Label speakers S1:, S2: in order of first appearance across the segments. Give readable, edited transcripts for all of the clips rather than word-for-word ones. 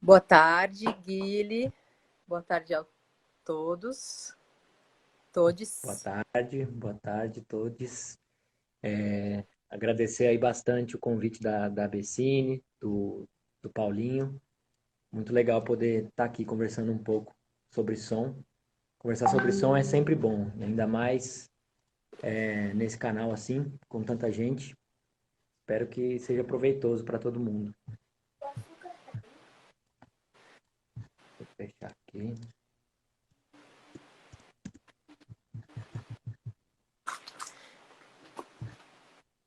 S1: Boa tarde, Guile. Boa tarde a todos, todes.
S2: Boa tarde a todos. Agradecer aí bastante o convite da Abessine, do Paulinho. Muito legal poder estar aqui conversando um pouco sobre som. Conversar sobre som é sempre bom, ainda mais nesse canal assim, com tanta gente. Espero que seja proveitoso para todo mundo. Vou fechar aqui.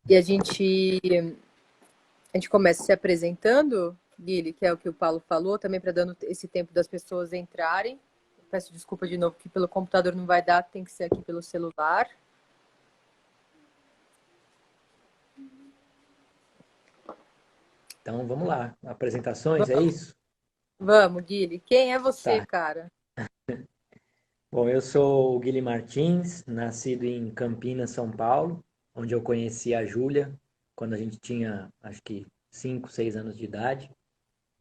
S1: E a gente começa se apresentando, Guile, que é o que o Paulo falou, também para dando esse tempo das pessoas entrarem. Peço desculpa de novo que pelo computador não vai dar, tem que ser aqui pelo celular.
S2: Então vamos lá. Apresentações, é isso?
S1: Vamos, Guile. Quem é você,
S2: Tá.
S1: cara?
S2: Bom, eu sou o Guilherme Martins, nascido em Campinas, São Paulo, onde eu conheci a Júlia quando a gente tinha, acho que, 5, 6 anos de idade,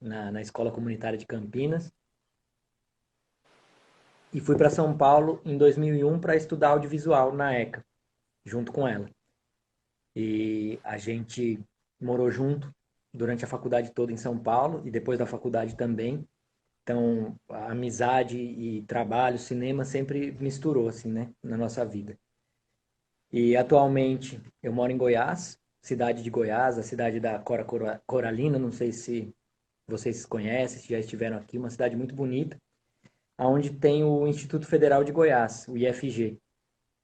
S2: na escola comunitária de Campinas. E fui para São Paulo em 2001 para estudar audiovisual na ECA, junto com ela. E a gente morou junto durante a faculdade toda em São Paulo e depois da faculdade também. Então, a amizade e trabalho, cinema sempre misturou assim, né, na nossa vida. E atualmente eu moro em Goiás, cidade de Goiás, a cidade da Coralina, não sei se vocês conhecem, se já estiveram aqui, uma cidade muito bonita, onde tem o Instituto Federal de Goiás, o IFG,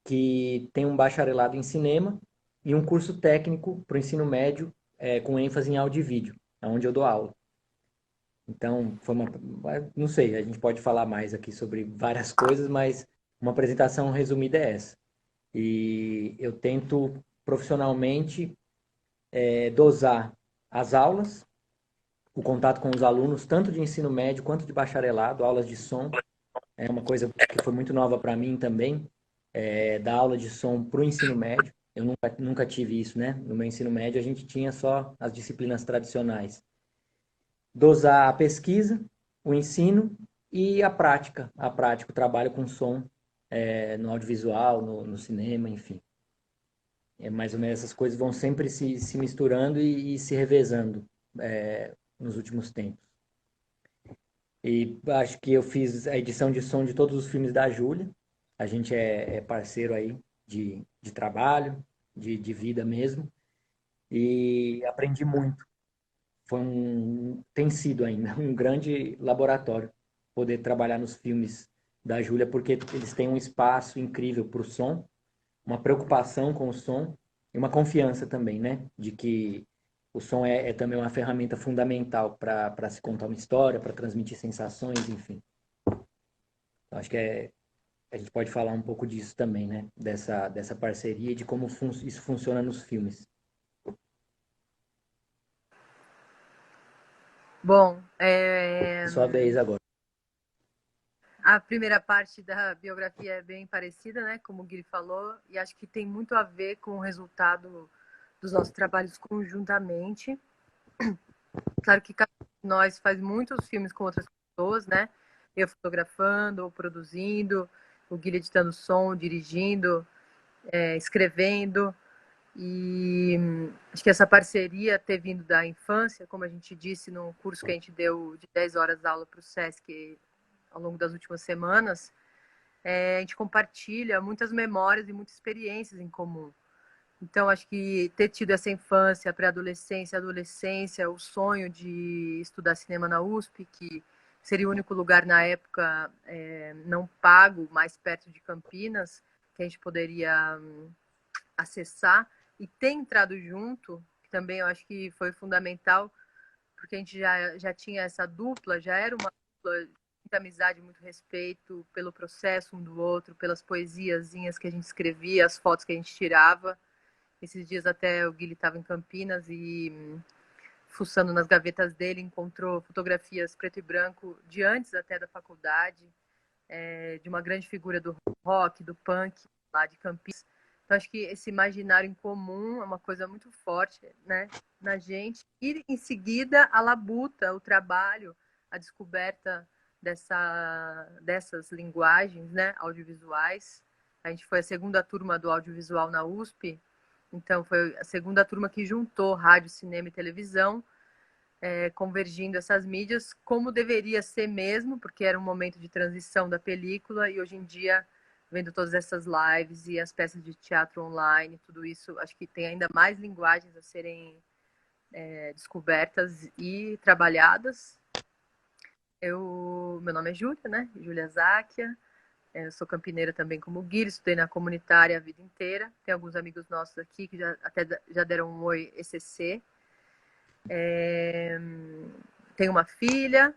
S2: que tem um bacharelado em cinema e um curso técnico para o ensino médio com ênfase em áudio e vídeo, onde eu dou aula. Então, não sei, a gente pode falar mais aqui sobre várias coisas, mas uma apresentação resumida é essa. E eu tento profissionalmente dosar as aulas, o contato com os alunos, tanto de ensino médio quanto de bacharelado, aulas de som. É uma coisa que foi muito nova para mim também, dar aula de som para o ensino médio. Eu nunca tive isso, né? No meu ensino médio a gente tinha só as disciplinas tradicionais. Dosar a pesquisa, o ensino e a prática, o trabalho com som no audiovisual, no cinema, enfim. É mais ou menos essas coisas vão sempre se misturando e se revezando nos últimos tempos. E acho que eu fiz a edição de som de todos os filmes da Júlia. A gente é parceiro aí de trabalho, de vida mesmo. E aprendi muito. Tem sido ainda um grande laboratório poder trabalhar nos filmes da Júlia, porque eles têm um espaço incrível para o som, uma preocupação com o som e uma confiança também, né? De que o som é também uma ferramenta fundamental para se contar uma história, para transmitir sensações, enfim. Então, acho que a gente pode falar um pouco disso também, né? Dessa parceria e de como isso funciona nos filmes.
S1: Bom,
S2: Sua vez agora.
S1: a primeira parte da biografia é bem parecida, né? Como o Guilherme falou, e acho que tem muito a ver com o resultado dos nossos trabalhos conjuntamente. Claro que cada um de nós faz muitos filmes com outras pessoas, né? Eu fotografando ou produzindo, o Guilherme editando som, dirigindo, escrevendo. E acho que essa parceria ter vindo da infância, como a gente disse no curso que a gente deu de 10 horas de aula para o SESC ao longo das últimas semanas, a gente compartilha muitas memórias e muitas experiências em comum. Então, acho que ter tido essa infância, pré-adolescência, adolescência, o sonho de estudar cinema na USP, que seria o único lugar na época não pago, mais perto de Campinas, que a gente poderia acessar, e ter entrado junto, que também eu acho que foi fundamental, porque a gente já tinha essa dupla, já era uma dupla de muita amizade, muito respeito pelo processo um do outro, pelas poesiazinhas que a gente escrevia, as fotos que a gente tirava. Esses dias até o Guilherme estava em Campinas e fuçando nas gavetas dele, encontrou fotografias preto e branco de antes até da faculdade, de uma grande figura do rock, do punk, lá de Campinas. Então, acho que esse imaginário em comum é uma coisa muito forte, né, na gente. E, em seguida, a labuta, o trabalho. a descoberta dessas linguagens, né, audiovisuais. A gente foi a segunda turma do audiovisual na USP, então foi a segunda turma que juntou rádio, cinema e televisão, convergindo essas mídias, como deveria ser mesmo, porque era um momento de transição da película, e hoje em dia, vendo todas essas lives e as peças de teatro online, tudo isso, acho que tem ainda mais linguagens a serem descobertas e trabalhadas. Meu nome é Júlia, né? Júlia Záquia. Eu sou campineira também como guia, estudei na comunitária a vida inteira. Tem alguns amigos nossos aqui que já deram um oi ECC. Tenho uma filha.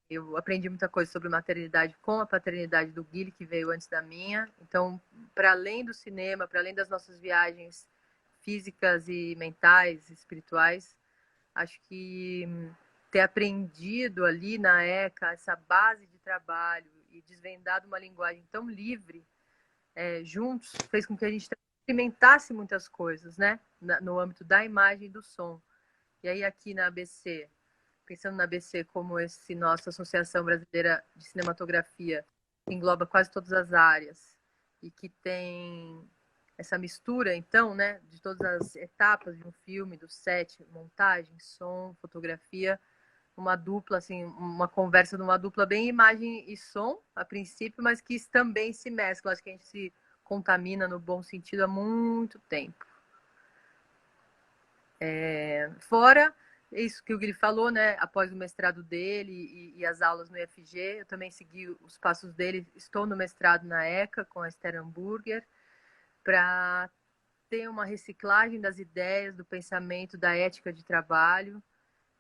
S1: Eu aprendi muita coisa sobre maternidade com a paternidade do Guilherme, que veio antes da minha. Então, para além do cinema, para além das nossas viagens físicas e mentais, espirituais, acho que ter aprendido ali na ECA essa base de trabalho e desvendado uma linguagem tão livre juntos fez com que a gente experimentasse muitas coisas, né? No âmbito da imagem e do som. E aí aqui na ABC, pensando na ABC como esse nossa Associação Brasileira de Cinematografia, que engloba quase todas as áreas e que tem essa mistura, então, né, de todas as etapas de um filme, do set, montagem, som, fotografia, uma dupla, assim, uma conversa de uma dupla bem imagem e som, a princípio, mas que também se mesclam. Acho que a gente se contamina no bom sentido há muito tempo. Fora isso que o Guilherme falou, né? Após o mestrado dele e as aulas no IFG, eu também segui os passos dele. Estou no mestrado na ECA com a Esther Hamburger para ter uma reciclagem das ideias, do pensamento, da ética de trabalho.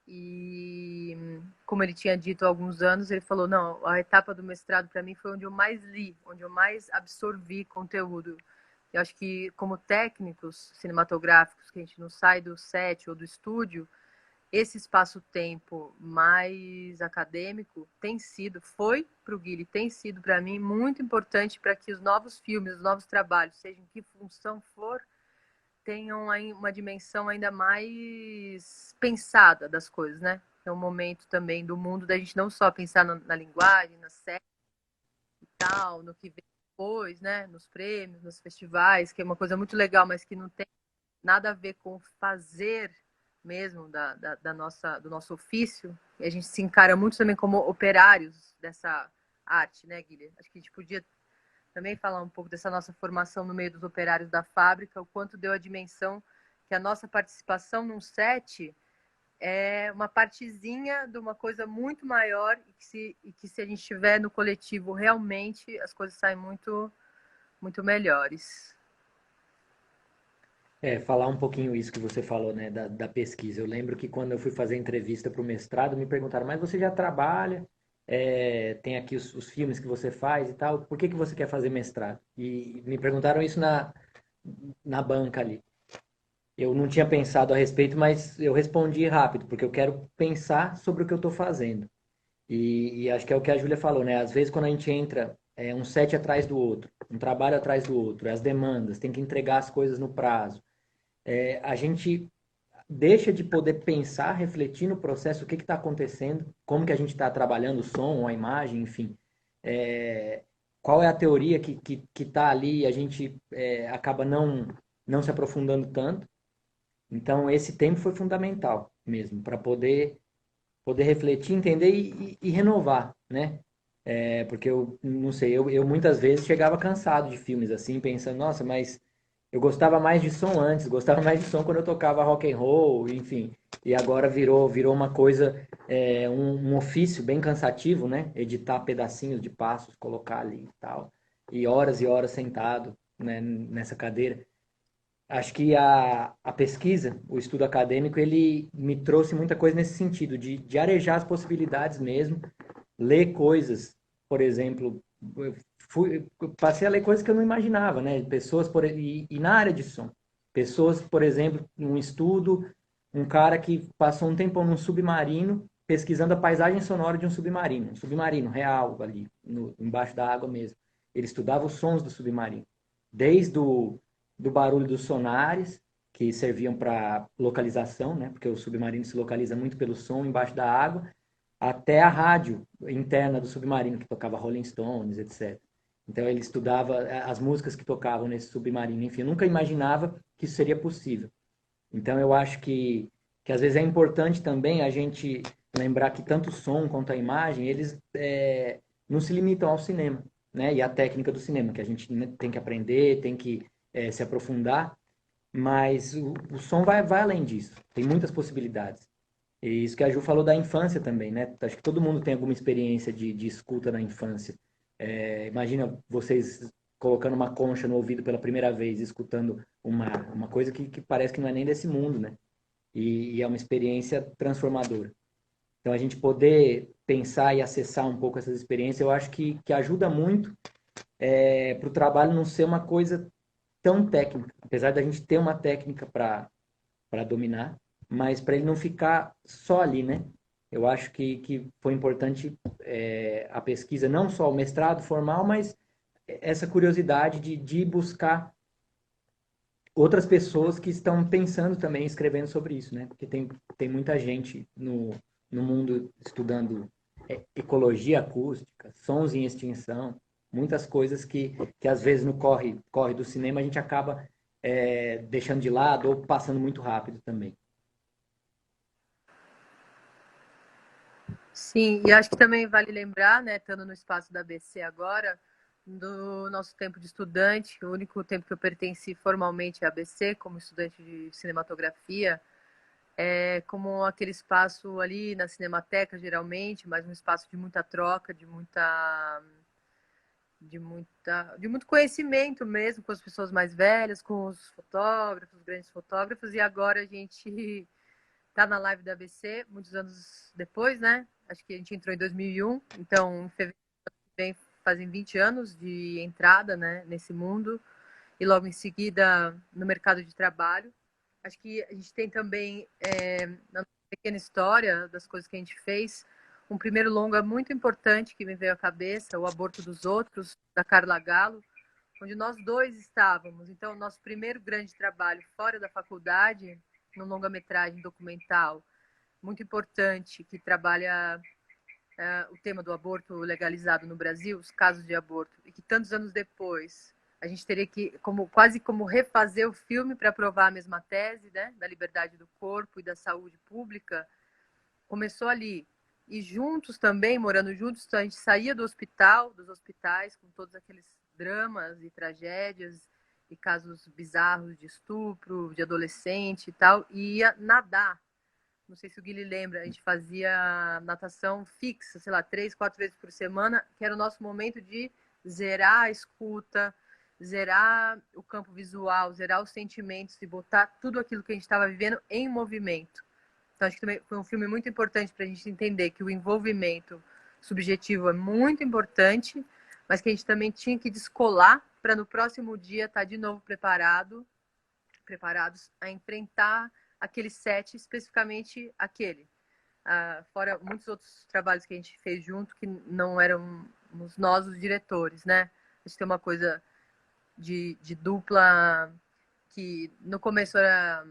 S1: E como ele tinha dito há alguns anos, ele falou, não, a etapa do mestrado para mim foi onde eu mais li, onde eu mais absorvi conteúdo. Eu acho que como técnicos cinematográficos, que a gente não sai do set ou do estúdio, esse espaço-tempo mais acadêmico foi para o Guilherme, tem sido para mim muito importante para que os novos filmes, os novos trabalhos, seja em que função for, tenham uma dimensão ainda mais pensada das coisas, né? É um momento também do mundo da gente não só pensar na linguagem, na série e tal, no que vem depois, né? Nos prêmios, nos festivais, que é uma coisa muito legal, mas que não tem nada a ver com fazer mesmo do nosso ofício. E a gente se encara muito também como operários dessa arte, né, Guilherme? Acho que a gente podia também falar um pouco dessa nossa formação no meio dos operários da fábrica, o quanto deu a dimensão que a nossa participação num set é uma partezinha de uma coisa muito maior e que se a gente estiver no coletivo realmente, as coisas saem muito, muito melhores.
S2: Falar um pouquinho isso que você falou, né, da pesquisa. Eu lembro que quando eu fui fazer entrevista para o mestrado, me perguntaram, mas você já trabalha, tem aqui os filmes que você faz e tal, por que que você quer fazer mestrado? E me perguntaram isso na banca ali. Eu não tinha pensado a respeito, mas eu respondi rápido, porque eu quero pensar sobre o que eu estou fazendo. E acho que é o que a Júlia falou, né? Às vezes quando a gente entra um set atrás do outro, um trabalho atrás do outro, as demandas, tem que entregar as coisas no prazo. A gente deixa de poder pensar, refletir no processo, o que está acontecendo, como que a gente está trabalhando o som, a imagem, enfim. É, qual é a teoria que está ali e a gente acaba não se aprofundando tanto. Então, esse tempo foi fundamental mesmo, para poder refletir, entender e renovar, né? Porque eu não sei, eu muitas vezes chegava cansado de filmes assim, pensando, nossa, mas eu gostava mais de som antes, gostava mais de som quando eu tocava rock and roll, enfim. E agora virou uma coisa, um ofício bem cansativo, né? Editar pedacinhos de passos, colocar ali e tal. E horas sentado, né, nessa cadeira. Acho que a pesquisa, o estudo acadêmico, ele me trouxe muita coisa nesse sentido, de arejar as possibilidades mesmo, ler coisas, por exemplo, eu passei a ler coisas que eu não imaginava, né? Pessoas, e na área de som. Pessoas, por exemplo, um estudo, um cara que passou um tempão num submarino, pesquisando a paisagem sonora de um submarino real ali, embaixo da água mesmo. Ele estudava os sons do submarino, desde do barulho dos sonares, que serviam para localização, né? Porque o submarino se localiza muito pelo som embaixo da água, até a rádio interna do submarino, que tocava Rolling Stones, etc. Então ele estudava as músicas que tocavam nesse submarino. Enfim, eu nunca imaginava que isso seria possível. Então eu acho que às vezes é importante também a gente lembrar que tanto o som quanto a imagem, eles não se limitam ao cinema, né? E à técnica do cinema, que a gente tem que aprender, tem que se aprofundar, mas o som vai além disso. Tem muitas possibilidades. E isso que a Ju falou da infância também, né? Acho que todo mundo tem alguma experiência de escuta na infância. Imagina vocês colocando uma concha no ouvido pela primeira vez, escutando uma coisa que parece que não é nem desse mundo, né? E é uma experiência transformadora. Então, a gente poder pensar e acessar um pouco essas experiências, eu acho que ajuda muito para o trabalho não ser uma coisa tão técnica. Apesar da gente ter uma técnica para dominar, mas para ele não ficar só ali, né? Eu acho que foi importante a pesquisa, não só o mestrado formal, mas essa curiosidade de buscar outras pessoas que estão pensando também, escrevendo sobre isso, né? Porque tem muita gente no mundo estudando ecologia acústica, sons em extinção, muitas coisas que às vezes no corre do cinema a gente acaba deixando de lado ou passando muito rápido também.
S1: Sim, e acho que também vale lembrar, né, estando no espaço da ABC agora, do nosso tempo de estudante, o único tempo que eu pertenci formalmente à ABC, como estudante de cinematografia, como aquele espaço ali na Cinemateca, geralmente, mas um espaço de muita troca, de muito conhecimento mesmo com as pessoas mais velhas, com os fotógrafos, os grandes fotógrafos, e agora a gente está na live da ABC, muitos anos depois, né? Acho que a gente entrou em 2001, então em fevereiro vem, fazem 20 anos de entrada, né, nesse mundo, e logo em seguida no mercado de trabalho. Acho que a gente tem também, na pequena história das coisas que a gente fez, um primeiro longa muito importante que me veio à cabeça, O Aborto dos Outros, da Carla Gallo, onde nós dois estávamos. Então, nosso primeiro grande trabalho fora da faculdade, num longa-metragem documental muito importante, que trabalha o tema do aborto legalizado no Brasil, os casos de aborto, e que tantos anos depois a gente teria que quase como refazer o filme para provar a mesma tese, né, da liberdade do corpo e da saúde pública, começou ali. E juntos também, morando juntos, a gente saía do hospital, dos hospitais, com todos aqueles dramas e tragédias e casos bizarros de estupro, de adolescente e tal, e ia nadar. Não sei se o Guilherme lembra, a gente fazia natação fixa, sei lá, 3, 4 vezes por semana, que era o nosso momento de zerar a escuta, zerar o campo visual, zerar os sentimentos e botar tudo aquilo que a gente estava vivendo em movimento. Então, acho que também foi um filme muito importante para a gente entender que o envolvimento subjetivo é muito importante, mas que a gente também tinha que descolar para no próximo dia estar de novo preparados a enfrentar aquele set, especificamente aquele. Fora muitos outros trabalhos que a gente fez junto que não eram nós os diretores, né? A gente tem uma coisa de dupla que no começo era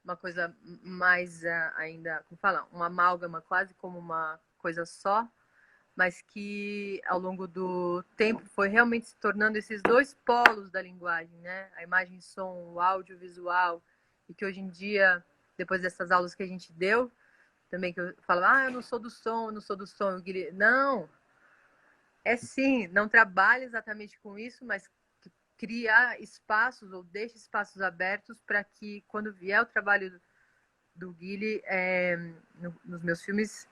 S1: uma coisa mais ainda, como fala, uma amálgama, quase como uma coisa só, mas que ao longo do tempo foi realmente se tornando esses dois polos da linguagem, né? A imagem e som, o audiovisual, e que hoje em dia, depois dessas aulas que a gente deu, também que eu falo, eu não sou do som, eu não sou do som, eu queria... Não, é sim, não trabalha exatamente com isso, mas criar espaços ou deixa espaços abertos para que quando vier o trabalho do Guilherme nos meus filmes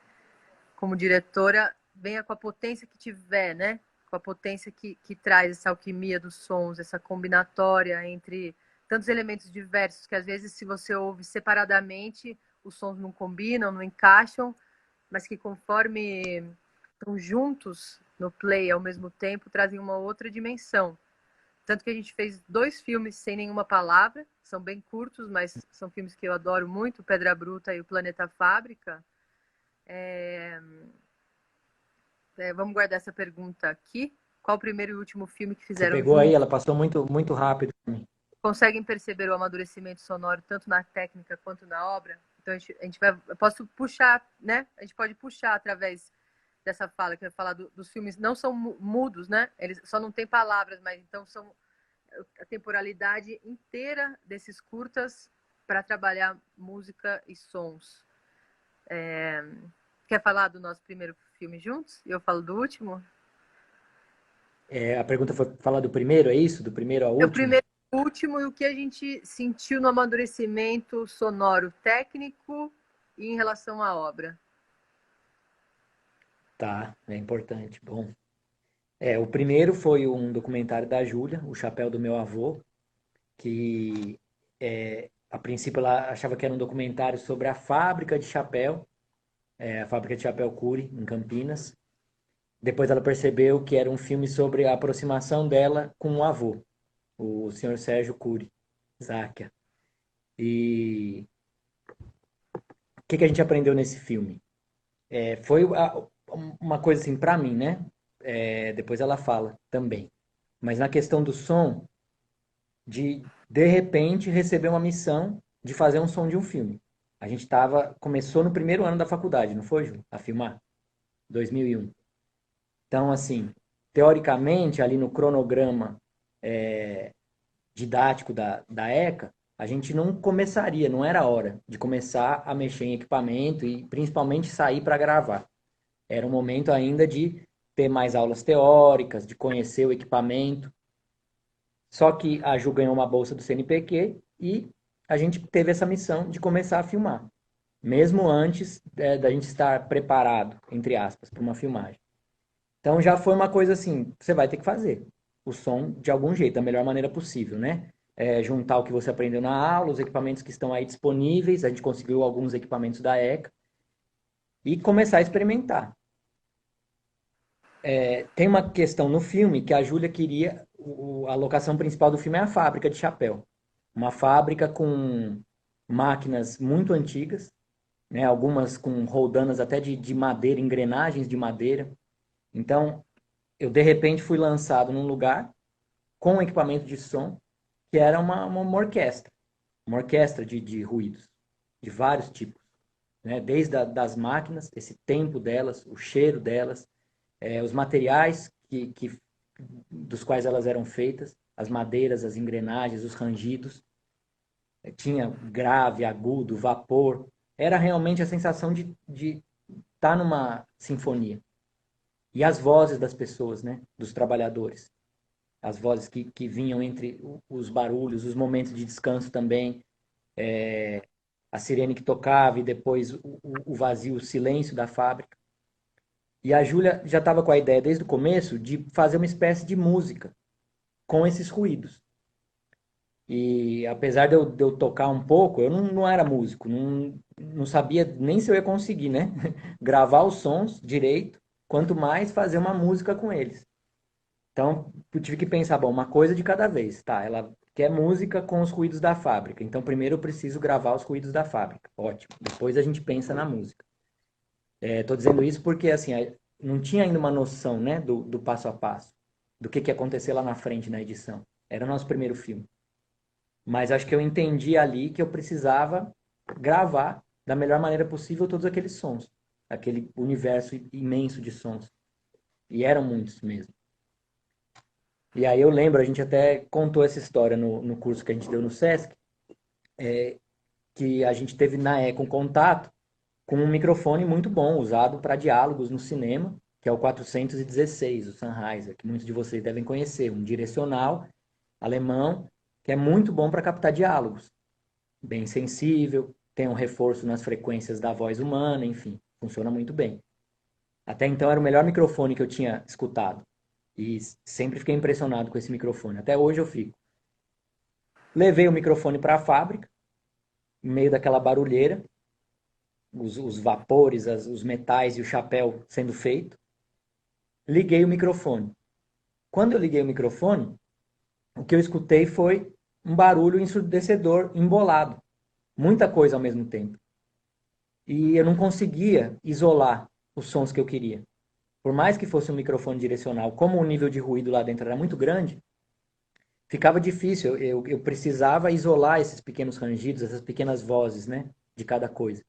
S1: como diretora, venha com a potência que tiver, né? Com a potência que traz essa alquimia dos sons, essa combinatória entre tantos elementos diversos que às vezes se você ouve separadamente, os sons não combinam, não encaixam, mas que conforme estão juntos no play ao mesmo tempo, trazem uma outra dimensão. Tanto que a gente fez 2 filmes sem nenhuma palavra, são bem curtos, mas são filmes que eu adoro muito, Pedra Bruta e O Planeta Fábrica. Vamos guardar essa pergunta aqui. Qual o primeiro e último filme que
S2: Você
S1: fizeram
S2: pegou aí,
S1: juntos?
S2: ela passou muito, muito rápido.
S1: conseguem perceber o amadurecimento sonoro tanto na técnica quanto na obra? Então a gente vai, eu posso puxar, né? A gente pode puxar através dessa fala que vai falar dos filmes não são mudos, né? Eles só não têm palavras, mas então são a temporalidade inteira desses curtas para trabalhar música e sons. Quer falar do nosso primeiro filme juntos? E eu falo do último?
S2: A pergunta foi falar do primeiro, é isso? Do primeiro ao
S1: O
S2: último?
S1: primeiro e o último e o que a gente sentiu no amadurecimento sonoro técnico e em relação à obra.
S2: Tá, é importante. Bom, o primeiro foi um documentário da Júlia, O Chapéu do Meu Avô, que a princípio ela achava que era um documentário sobre a fábrica de chapéu, a fábrica de chapéu Cury, em Campinas. Depois ela percebeu que era um filme sobre a aproximação dela com o avô, o senhor Sérgio Cury, Záquia. E o que a gente aprendeu nesse filme? Foi uma coisa assim, para mim, né? Depois ela fala também. Mas na questão do som, de repente receber uma missão de fazer um som de um filme. A gente começou no primeiro ano da faculdade, não foi, Ju? A filmar, 2001. Então, assim, teoricamente, ali no cronograma didático da ECA, a gente não começaria, não era hora de começar a mexer em equipamento e principalmente sair para gravar. Era um momento ainda de ter mais aulas teóricas, de conhecer o equipamento. Só que a Ju ganhou uma bolsa do CNPq e a gente teve essa missão de começar a filmar, mesmo antes da gente estar preparado, entre aspas, para uma filmagem. Então já foi uma coisa assim, você vai ter que fazer o som de algum jeito, da melhor maneira possível, né? Juntar o que você aprendeu na aula, os equipamentos que estão aí disponíveis, a gente conseguiu alguns equipamentos da ECA, e começar a experimentar. Tem uma questão no filme que a Júlia queria, a locação principal do filme é a fábrica de chapéu. Uma fábrica com máquinas muito antigas, né, algumas com roldanas até de madeira, engrenagens de madeira. Então, eu de repente fui lançado num lugar com um equipamento de som que era uma orquestra. Uma orquestra de ruídos, de vários tipos. Né? Desde das máquinas, esse tempo delas, o cheiro delas, os materiais dos quais elas eram feitas, as madeiras, as engrenagens, os rangidos. Tinha grave, agudo, vapor. Era realmente a sensação de estar numa sinfonia. E as vozes das pessoas, né? Dos trabalhadores. As vozes que vinham entre os barulhos, os momentos de descanso também. A sirene que tocava e depois o vazio, o silêncio da fábrica. E a Júlia já estava com a ideia desde o começo de fazer uma espécie de música com esses ruídos. E apesar de eu tocar um pouco, eu não era músico, não sabia nem se eu ia conseguir, né? Gravar os sons direito, quanto mais fazer uma música com eles. Então, eu tive que pensar, bom, uma coisa de cada vez, tá? Ela quer música com os ruídos da fábrica, então primeiro eu preciso gravar os ruídos da fábrica. Ótimo. Depois a gente pensa na música. Tô dizendo isso porque, assim, não tinha ainda uma noção, né, do passo a passo, do que ia acontecer lá na frente na edição. Era o nosso primeiro filme. Mas acho que eu entendi ali que eu precisava gravar da melhor maneira possível todos aqueles sons, aquele universo imenso de sons. E eram muitos mesmo. E aí eu lembro, a gente até contou essa história no curso que a gente deu no SESC, que a gente teve na ECA um contato com um microfone muito bom, usado para diálogos no cinema, que é o 416, o Sennheiser, que muitos de vocês devem conhecer, um direcional alemão, que é muito bom para captar diálogos. Bem sensível, tem um reforço nas frequências da voz humana, enfim, funciona muito bem. Até então era o melhor microfone que eu tinha escutado. E sempre fiquei impressionado com esse microfone. Até hoje eu fico. Levei o microfone para a fábrica, no meio daquela barulheira, os vapores, os metais e o chapéu sendo feito. Liguei o microfone. Quando eu liguei o microfone, o que eu escutei foi um barulho ensurdecedor, embolado. Muita coisa ao mesmo tempo. E eu não conseguia isolar os sons que eu queria. Por mais que fosse um microfone direcional, como o nível de ruído lá dentro era muito grande, ficava difícil. Eu precisava isolar esses pequenos rangidos, essas pequenas vozes, né? De cada coisa.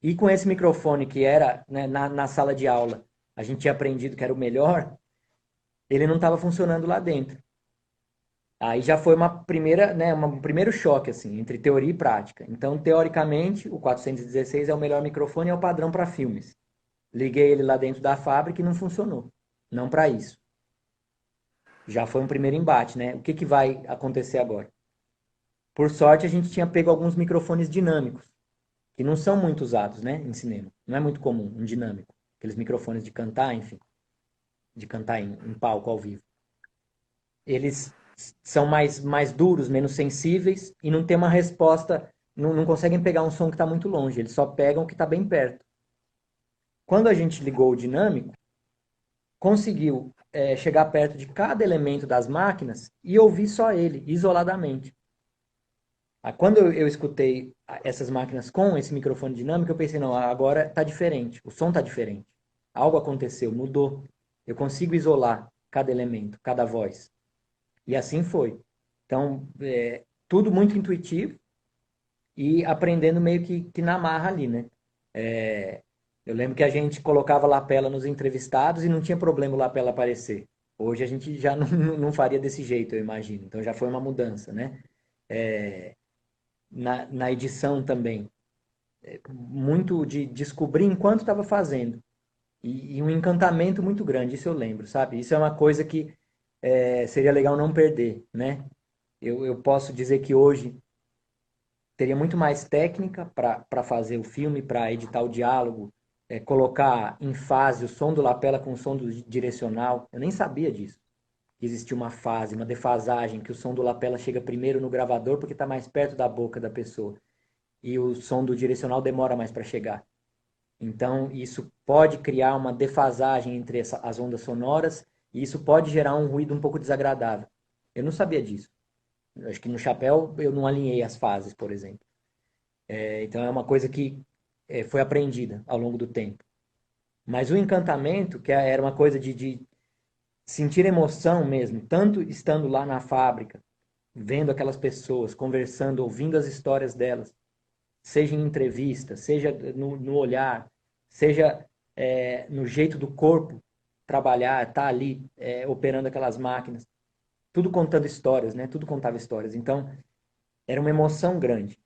S2: E com esse microfone que era, né, na sala de aula, a gente tinha aprendido que era o melhor, ele não estava funcionando lá dentro. Aí já foi uma primeira, né, um primeiro choque assim, entre teoria e prática. Então, teoricamente, o 416 é o melhor microfone e é o padrão para filmes. Liguei ele lá dentro da fábrica e não funcionou. Não para isso. Já foi um primeiro embate, né? O que, que vai acontecer agora? Por sorte, a gente tinha pego alguns microfones dinâmicos, que não são muito usados, né, em cinema. Não é muito comum um dinâmico. Aqueles microfones de cantar, enfim, de cantar em palco ao vivo. Eles são mais duros, menos sensíveis e não tem uma resposta, não conseguem pegar um som que está muito longe, eles só pegam o que está bem perto. Quando a gente ligou o dinâmico, conseguiu chegar perto de cada elemento das máquinas e ouvir só ele, isoladamente. Quando eu escutei essas máquinas com esse microfone dinâmico, eu pensei, não, agora está diferente, o som está diferente. Algo aconteceu, mudou. Eu consigo isolar cada elemento, cada voz. E assim foi. Então, tudo muito intuitivo e aprendendo meio que na marra ali, né? Eu lembro que a gente colocava lapela nos entrevistados e não tinha problema o lapela aparecer. Hoje a gente já não faria desse jeito, eu imagino. Então já foi uma mudança, né? Na edição também. Muito de descobrir enquanto estava fazendo. E um encantamento muito grande, isso eu lembro, sabe? Isso é uma coisa que seria legal não perder, né? Eu posso dizer que hoje teria muito mais técnica para fazer o filme, para editar o diálogo, colocar em fase o som do lapela com o som do direcional. Eu nem sabia disso. Que existia uma fase, uma defasagem, que o som do lapela chega primeiro no gravador porque está mais perto da boca da pessoa. E o som do direcional demora mais para chegar. Então, isso pode criar uma defasagem entre as ondas sonoras e isso pode gerar um ruído um pouco desagradável. Eu não sabia disso. Eu acho que no chapéu eu não alinhei as fases, por exemplo. Então é uma coisa que foi aprendida ao longo do tempo. Mas o encantamento, que era uma coisa de sentir emoção mesmo, tanto estando lá na fábrica, vendo aquelas pessoas, conversando, ouvindo as histórias delas, seja em entrevista, seja no olhar, seja no jeito do corpo trabalhar, estar ali operando aquelas máquinas, tudo contando histórias, né? Tudo contava histórias. Então, era uma emoção grande.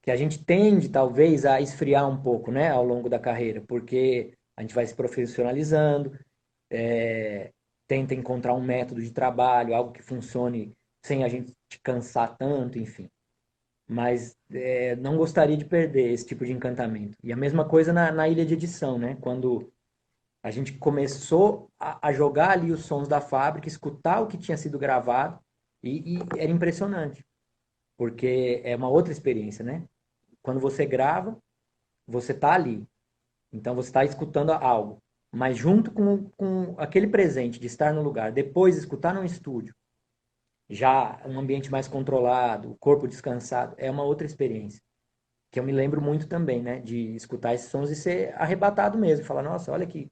S2: Que a gente tende, talvez, a esfriar um pouco, né, ao longo da carreira, porque a gente vai se profissionalizando, é, tenta encontrar um método de trabalho, algo que funcione sem a gente cansar tanto, enfim. Mas não gostaria de perder esse tipo de encantamento. E a mesma coisa na ilha de edição, né? Quando a gente começou a jogar ali os sons da fábrica, escutar o que tinha sido gravado, e era impressionante, porque é uma outra experiência, né? Quando você grava, você está ali. Então você está escutando algo. Mas junto com aquele presente de estar no lugar, depois escutar num estúdio, já um ambiente mais controlado, o corpo descansado, é uma outra experiência. Que eu me lembro muito também, né? De escutar esses sons e ser arrebatado mesmo. Falar, nossa, olha que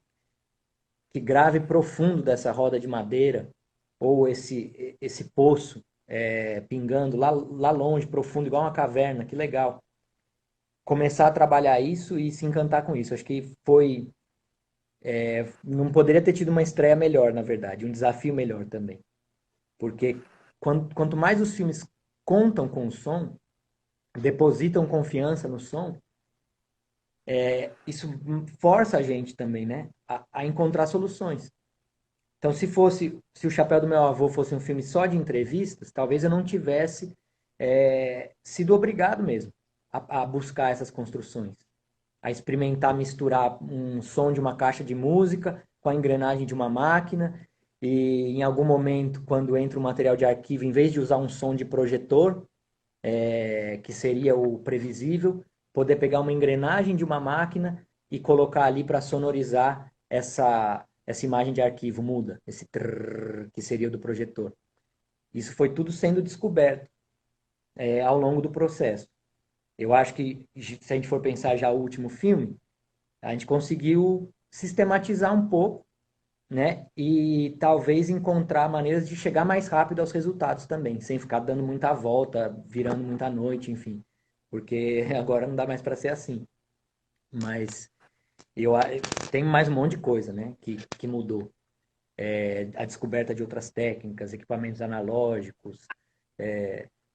S2: grave profundo dessa roda de madeira, ou esse poço pingando lá longe, profundo, igual uma caverna, que legal. Começar a trabalhar isso e se encantar com isso. Acho que foi. Não poderia ter tido uma estreia melhor, na verdade, um desafio melhor também. Porque quanto mais os filmes contam com o som, depositam confiança no som, isso força a gente também, né, a encontrar soluções. Então, se o Chapéu do Meu Avô fosse um filme só de entrevistas, talvez eu não tivesse sido obrigado mesmo a buscar essas construções, a experimentar misturar um som de uma caixa de música com a engrenagem de uma máquina e em algum momento, quando entra o material de arquivo, em vez de usar um som de projetor, que seria o previsível, poder pegar uma engrenagem de uma máquina e colocar ali para sonorizar essa imagem de arquivo muda, esse trrr, que seria o do projetor. Isso foi tudo sendo descoberto ao longo do processo. Eu acho que, se a gente for pensar já o último filme, a gente conseguiu sistematizar um pouco né? E talvez encontrar maneiras de chegar mais rápido aos resultados também, sem ficar dando muita volta, virando muita noite, enfim. Porque agora não dá mais para ser assim. Mas eu tem mais um monte de coisa, né, que mudou. A descoberta de outras técnicas, equipamentos analógicos,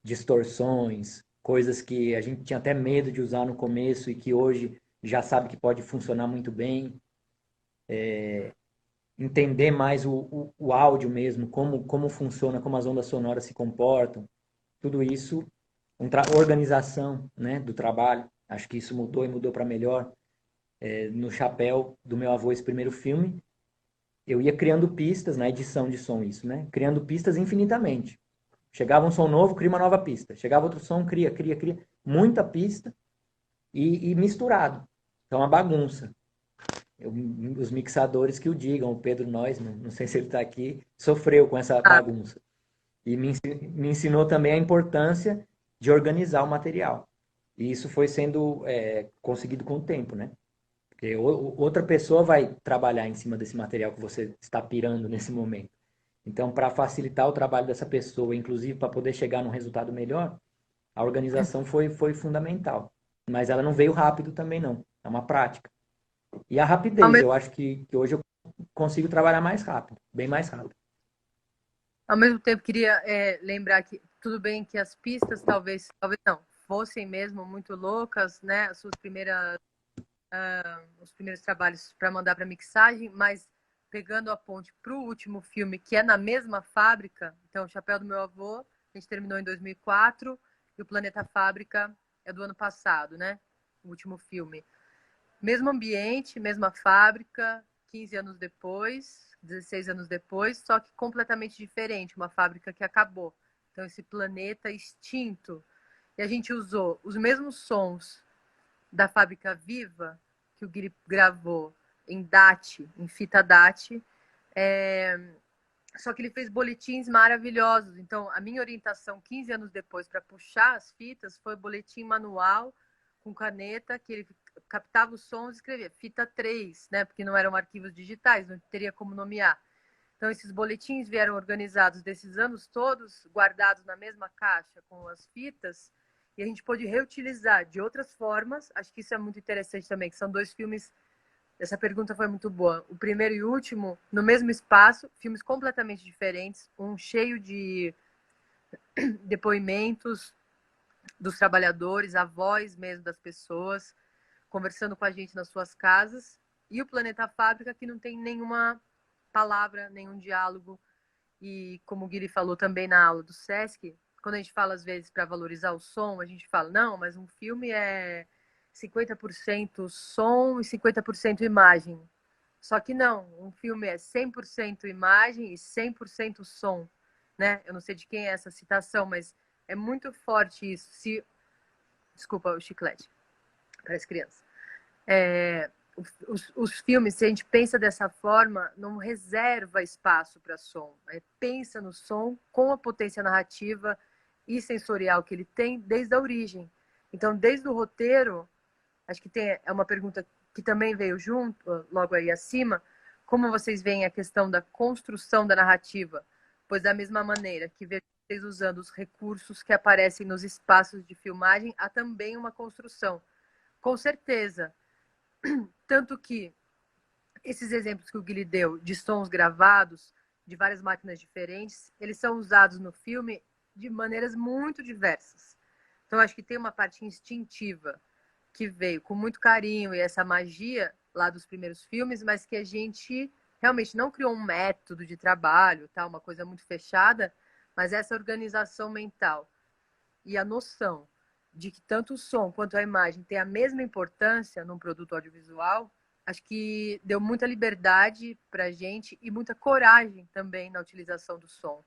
S2: distorções, coisas que a gente tinha até medo de usar no começo e que hoje já sabe que pode funcionar muito bem. Entender mais o áudio mesmo, como funciona, como as ondas sonoras se comportam, tudo isso, organização, né, do trabalho, acho que isso mudou e mudou para melhor. No chapéu do meu avô, esse primeiro filme, eu ia criando pistas na edição de som, isso, né? Criando pistas infinitamente. Chegava um som novo, cria uma nova pista. Chegava outro som, cria. Muita pista e misturado. Então, uma bagunça. Os mixadores que o digam, o Pedro Neusman, não sei se ele está aqui, sofreu com essa
S1: Ah,
S2: bagunça. E me ensinou também a importância de organizar o material. E isso foi sendo conseguido com o tempo, né? Porque outra pessoa vai trabalhar em cima desse material que você está pirando nesse momento. Então, para facilitar o trabalho dessa pessoa, inclusive para poder chegar num resultado melhor, a organização foi fundamental. Mas ela não veio rápido também, não. É uma prática. E a
S1: ao
S2: rapidez,
S1: mesmo,
S2: eu acho que hoje eu consigo trabalhar mais rápido, bem mais rápido.
S1: ao mesmo tempo, queria lembrar que tudo bem que as pistas talvez não, fossem mesmo muito loucas, né? As suas primeiras os primeiros trabalhos para mandar para mixagem, mas pegando a ponte para o último filme, que é na mesma fábrica, então o Chapéu do Meu Avô, a gente terminou em 2004, e o Planeta Fábrica é do ano passado, né? O último filme. Mesmo ambiente, mesma fábrica, 15 anos depois, 16 anos depois, só que completamente diferente, uma fábrica que acabou. Então, esse planeta extinto. E a gente usou os mesmos sons da fábrica viva, que o Guiri gravou em DAT, em fita DAT, só que ele fez boletins maravilhosos. Então, a minha orientação 15 anos depois para puxar as fitas foi boletim manual com caneta, que ele captava os sons e escrevia fita 3, né? Porque não eram arquivos digitais, não teria como nomear. Então, esses boletins vieram organizados desses anos todos, guardados na mesma caixa com as fitas, e a gente pôde reutilizar de outras formas. Acho que isso é muito interessante também, que são dois filmes. Essa pergunta foi muito boa. O primeiro e o último, no mesmo espaço, filmes completamente diferentes, um cheio de depoimentos dos trabalhadores, a voz mesmo das pessoas, conversando com a gente nas suas casas, e o Planeta Fábrica, que não tem nenhuma palavra, nenhum diálogo. E como o Guilherme falou também na aula do SESC, quando a gente fala às vezes para valorizar o som, a gente fala, não, mas um filme é 50% som e 50% imagem. Só que não, um filme é 100% imagem e 100% som, né? Eu não sei de quem é essa citação, mas é muito forte isso. Desculpa o chiclete, parece criança. Os filmes, se a gente pensa dessa forma, não reserva espaço para som. Pensa no som com a potência narrativa e sensorial que ele tem desde a origem. Então, desde o roteiro, acho que é uma pergunta que também veio junto, logo aí acima, como vocês veem a questão da construção da narrativa? Pois da mesma maneira que vocês usando os recursos que aparecem nos espaços de filmagem, há também uma construção. Com certeza. Tanto que esses exemplos que o Guilherme deu de sons gravados de várias máquinas diferentes, eles são usados no filme de maneiras muito diversas. Então, acho que tem uma parte instintiva que veio com muito carinho e essa magia lá dos primeiros filmes, mas que a gente realmente não criou um método de trabalho, tá? Uma coisa muito fechada, mas essa organização mental e a noção de que tanto o som quanto a imagem têm a mesma importância num produto audiovisual, acho que deu muita liberdade para a gente e muita coragem também na utilização do som.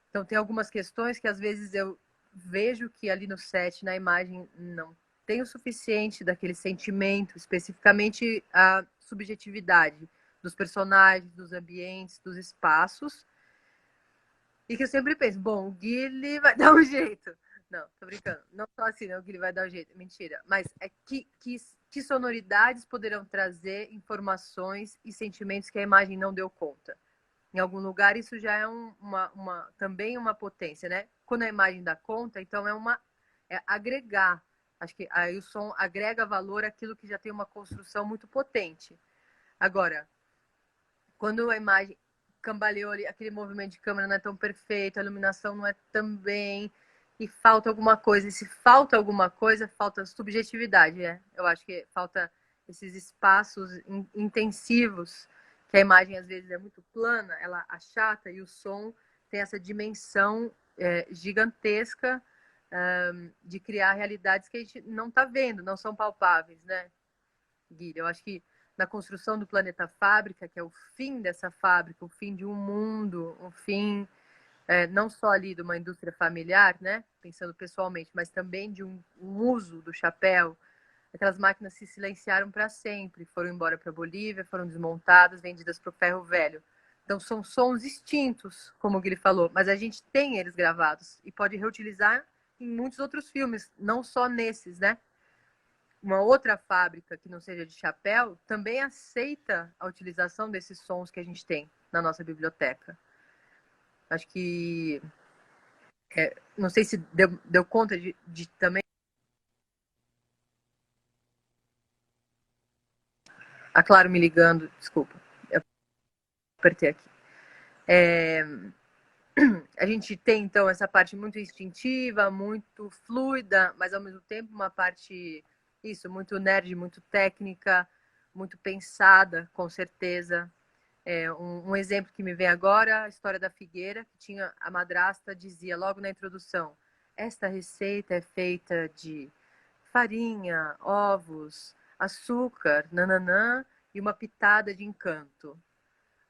S1: Então, tem algumas questões que às vezes eu vejo que ali no set, na imagem, não tem o suficiente daquele sentimento, especificamente a subjetividade dos personagens, dos ambientes, dos espaços, e que eu sempre penso, bom, o Guilherme vai dar um jeito, Não, tô brincando. Não só assim, não, que ele vai dar o jeito. Mentira. Mas é que sonoridades poderão trazer informações e sentimentos que a imagem não deu conta. Em algum lugar, isso já é também uma potência, né? Quando a imagem dá conta, então é agregar. Acho que aí o som agrega valor àquilo que já tem uma construção muito potente. Agora, quando a imagem cambaleou ali, aquele movimento de câmera não é tão perfeito, a iluminação não é tão bem, e falta alguma coisa. E se falta alguma coisa, falta subjetividade, né? Eu acho que falta esses espaços intensivos, que a imagem às vezes é muito plana, ela achata, e o som tem essa dimensão gigantesca de criar realidades que a gente não está vendo, não são palpáveis, né, Guilherme? Eu acho que na construção do planeta fábrica, que é o fim dessa fábrica, o fim de um mundo, o fim não só ali de uma indústria familiar, né, pensando pessoalmente, mas também de um uso do chapéu. Aquelas máquinas se silenciaram para sempre, foram embora para a Bolívia, foram desmontadas, vendidas para o ferro velho. Então são sons extintos, como o Guilherme falou, mas a gente tem eles gravados e pode reutilizar em muitos outros filmes, não só nesses, né? Uma outra fábrica que não seja de chapéu também aceita a utilização desses sons que a gente tem na nossa biblioteca. Acho que não sei se deu conta de também. A Claro me ligando, desculpa, eu apertei aqui. A gente tem, então, essa parte muito instintiva, muito fluida, mas ao mesmo tempo uma parte, isso, muito nerd, muito técnica, muito pensada, com certeza. Um exemplo que me vem agora, a história da figueira, que tinha a madrasta dizia logo na introdução: esta receita é feita de farinha, ovos, açúcar, nananã e uma pitada de encanto.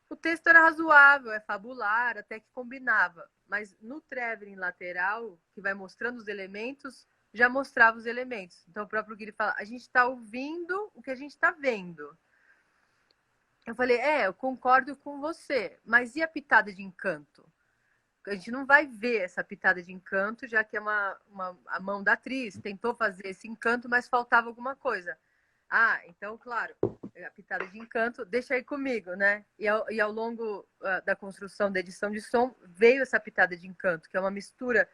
S1: O texto era razoável, é fabular, até que combinava, mas no traveling lateral, que vai mostrando os elementos, já mostrava os elementos. Então o próprio Guilherme fala: a gente está ouvindo o que a gente está vendo. Eu falei, eu concordo com você, mas e a pitada de encanto? A gente não vai ver essa pitada de encanto, já que é a mão da atriz tentou fazer esse encanto, mas faltava alguma coisa. Ah, então, claro, a pitada de encanto, deixa aí comigo, né? E ao longo da construção da edição de som, veio essa pitada de encanto, que é uma mistura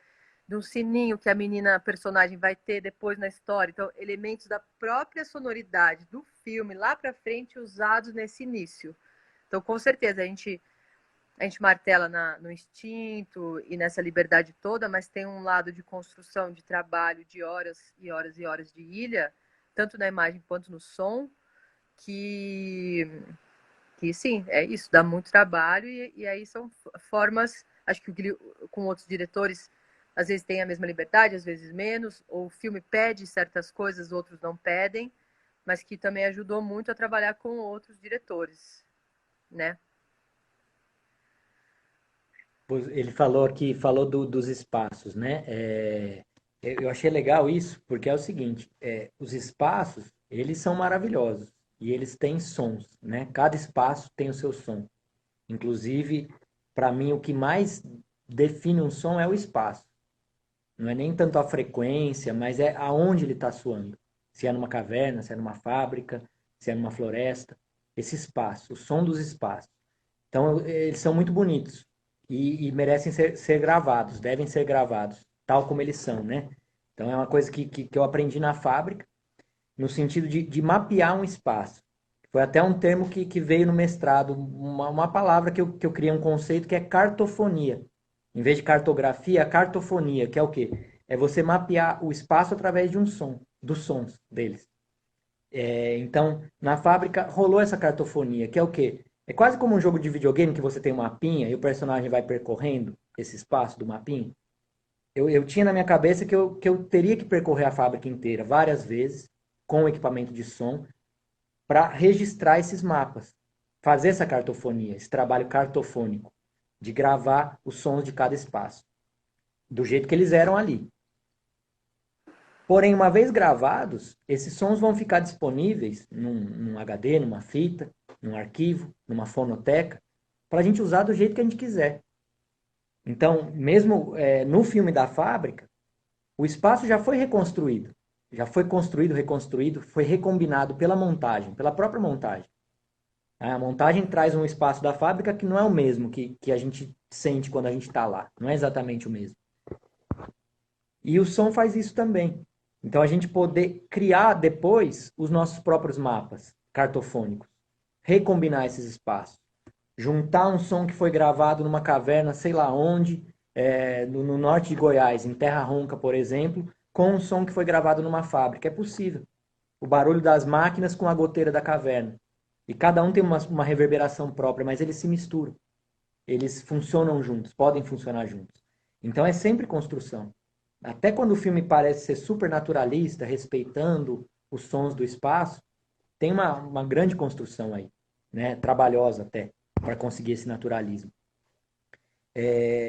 S1: de um sininho que a menina a personagem vai ter depois na história. Então, elementos da própria sonoridade do filme lá para frente usados nesse início. Então, com certeza, a gente martela no instinto e nessa liberdade toda, mas tem um lado de construção, de trabalho, de horas e horas e horas de ilha, tanto na imagem quanto no som, que sim, é isso, dá muito trabalho e aí são formas, acho que com outros diretores às vezes tem a mesma liberdade, às vezes menos, ou o filme pede certas coisas, outros não pedem, mas que também ajudou muito a trabalhar com outros diretores, né?
S2: Ele falou aqui, falou dos espaços, né? Eu achei legal isso, porque é o seguinte, os espaços, eles são maravilhosos e eles têm sons, né? Cada espaço tem o seu som. Inclusive, para mim, o que mais define um som é o espaço. Não é nem tanto a frequência, mas é aonde ele está soando. Se é numa caverna, se é numa fábrica, se é numa floresta. Esse espaço, o som dos espaços. Então, eles são muito bonitos e merecem ser gravados, devem ser gravados, tal como eles são, né? Então, é uma coisa que eu aprendi na fábrica, no sentido de mapear um espaço. Foi até um termo que veio no mestrado, uma palavra que eu criei um conceito que é cartofonia. Em vez de cartografia, cartofonia, que é o quê? É você mapear o espaço através de um som, dos sons deles. Então, na fábrica rolou essa cartofonia, que é o quê? É quase como um jogo de videogame que você tem um mapinha e o personagem vai percorrendo esse espaço do mapinha. Eu tinha na minha cabeça que eu teria que percorrer a fábrica inteira várias vezes com equipamento de som para registrar esses mapas, fazer essa cartofonia, esse trabalho cartofônico, de gravar os sons de cada espaço, do jeito que eles eram ali. Porém, uma vez gravados, esses sons vão ficar disponíveis num HD, numa fita, num arquivo, numa fonoteca, para a gente usar do jeito que a gente quiser. Então, mesmo no filme da fábrica, O espaço já foi reconstruído. Já foi construído, reconstruído, foi recombinado pela montagem, pela própria montagem. A montagem traz um espaço da fábrica que não é o mesmo que a gente sente quando a gente está lá. Não é exatamente o mesmo. E o som faz isso também. Então a gente poder criar depois os nossos próprios mapas cartofônicos, recombinar esses espaços, juntar um som que foi gravado numa caverna, sei lá onde, no norte de Goiás, em Terra Ronca, por exemplo, com um som que foi gravado numa fábrica. É possível. O barulho das máquinas com a goteira da caverna. E cada um tem uma reverberação própria, mas eles se misturam. Eles funcionam juntos, podem funcionar juntos. Então é sempre construção. Até quando o filme parece ser super naturalista, respeitando os sons do espaço, tem uma grande construção aí, né? Trabalhosa até, para conseguir esse naturalismo.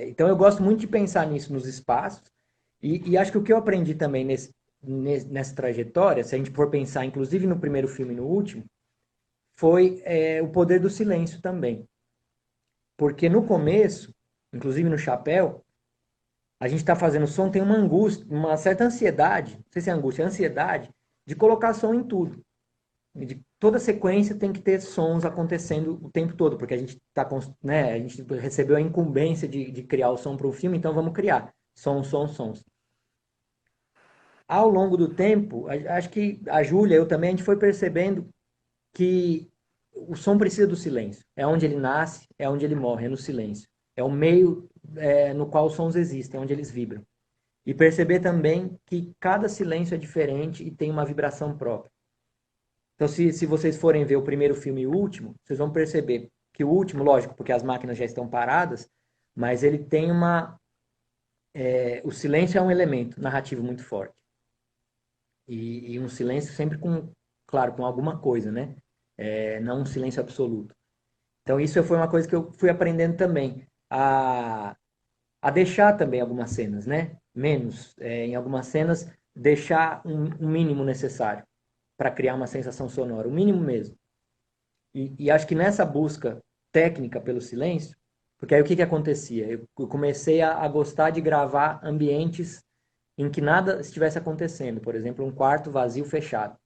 S2: Então eu gosto muito de pensar nisso nos espaços, e acho que o que eu aprendi também nessa trajetória, se a gente for pensar inclusive no primeiro filme e no último, foi o poder do silêncio também. Porque no começo, inclusive no Chapéu, a gente está fazendo som, tem uma angústia, uma certa ansiedade, não sei se é angústia, é ansiedade, de colocar som em tudo. De toda sequência tem que ter sons acontecendo o tempo todo, porque a gente tá, né, a gente recebeu a incumbência de criar o som para o filme, então vamos criar sons. Ao longo do tempo, acho que a Júlia, eu também, a gente foi percebendo que o som precisa do silêncio. É onde ele nasce, é onde ele morre, é no silêncio. É o meio no qual os sons existem, é onde eles vibram. E perceber também que cada silêncio é diferente e tem uma vibração própria. Então, se vocês forem ver o primeiro filme e o último, vocês vão perceber que o último, lógico, porque as máquinas já estão paradas, mas ele tem o silêncio é um elemento narrativo muito forte. E um silêncio sempre claro, com alguma coisa, né? Não um silêncio absoluto. Então, isso foi uma coisa que eu fui aprendendo também. A deixar também algumas cenas, né? Menos, em algumas cenas, deixar um mínimo necessário para criar uma sensação sonora, o mínimo mesmo. E acho que nessa busca técnica pelo silêncio, porque aí o que acontecia? Eu comecei a gostar de gravar ambientes em que nada estivesse acontecendo. Por exemplo, um quarto vazio, fechado.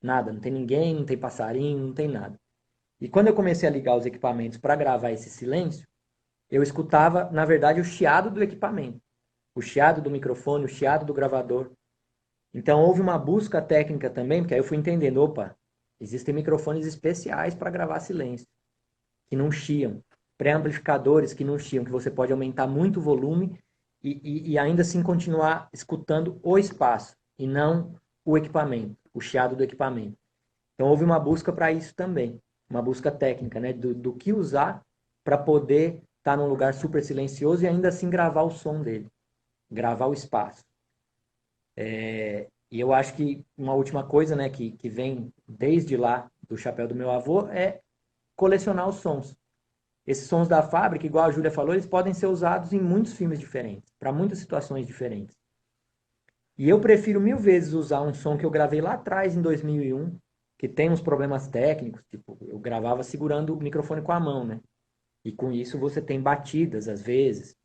S2: Nada, não tem ninguém, não tem passarinho, não tem nada. E quando eu comecei a ligar os equipamentos para gravar esse silêncio, eu escutava, na verdade, o chiado do equipamento. O chiado do microfone, o chiado do gravador. Então houve uma busca técnica também, porque aí eu fui entendendo, opa, existem microfones especiais para gravar silêncio, que não chiam, pré-amplificadores que não chiam, que você pode aumentar muito o volume e ainda assim continuar escutando o espaço e não o equipamento, o chiado do equipamento. Então houve uma busca para isso também, uma busca técnica, né, do que usar para poder estar num lugar super silencioso e ainda assim gravar o som dele, gravar o espaço. E eu acho que uma última coisa, né, que vem desde lá do chapéu do meu avô é colecionar os sons. Esses sons da fábrica, igual a Júlia falou, eles podem ser usados em muitos filmes diferentes, para muitas situações diferentes. E eu prefiro mil vezes usar um som que eu gravei lá atrás, em 2001, que tem uns problemas técnicos, tipo, eu gravava segurando o microfone com a mão, né? E com isso você tem batidas, às vezes.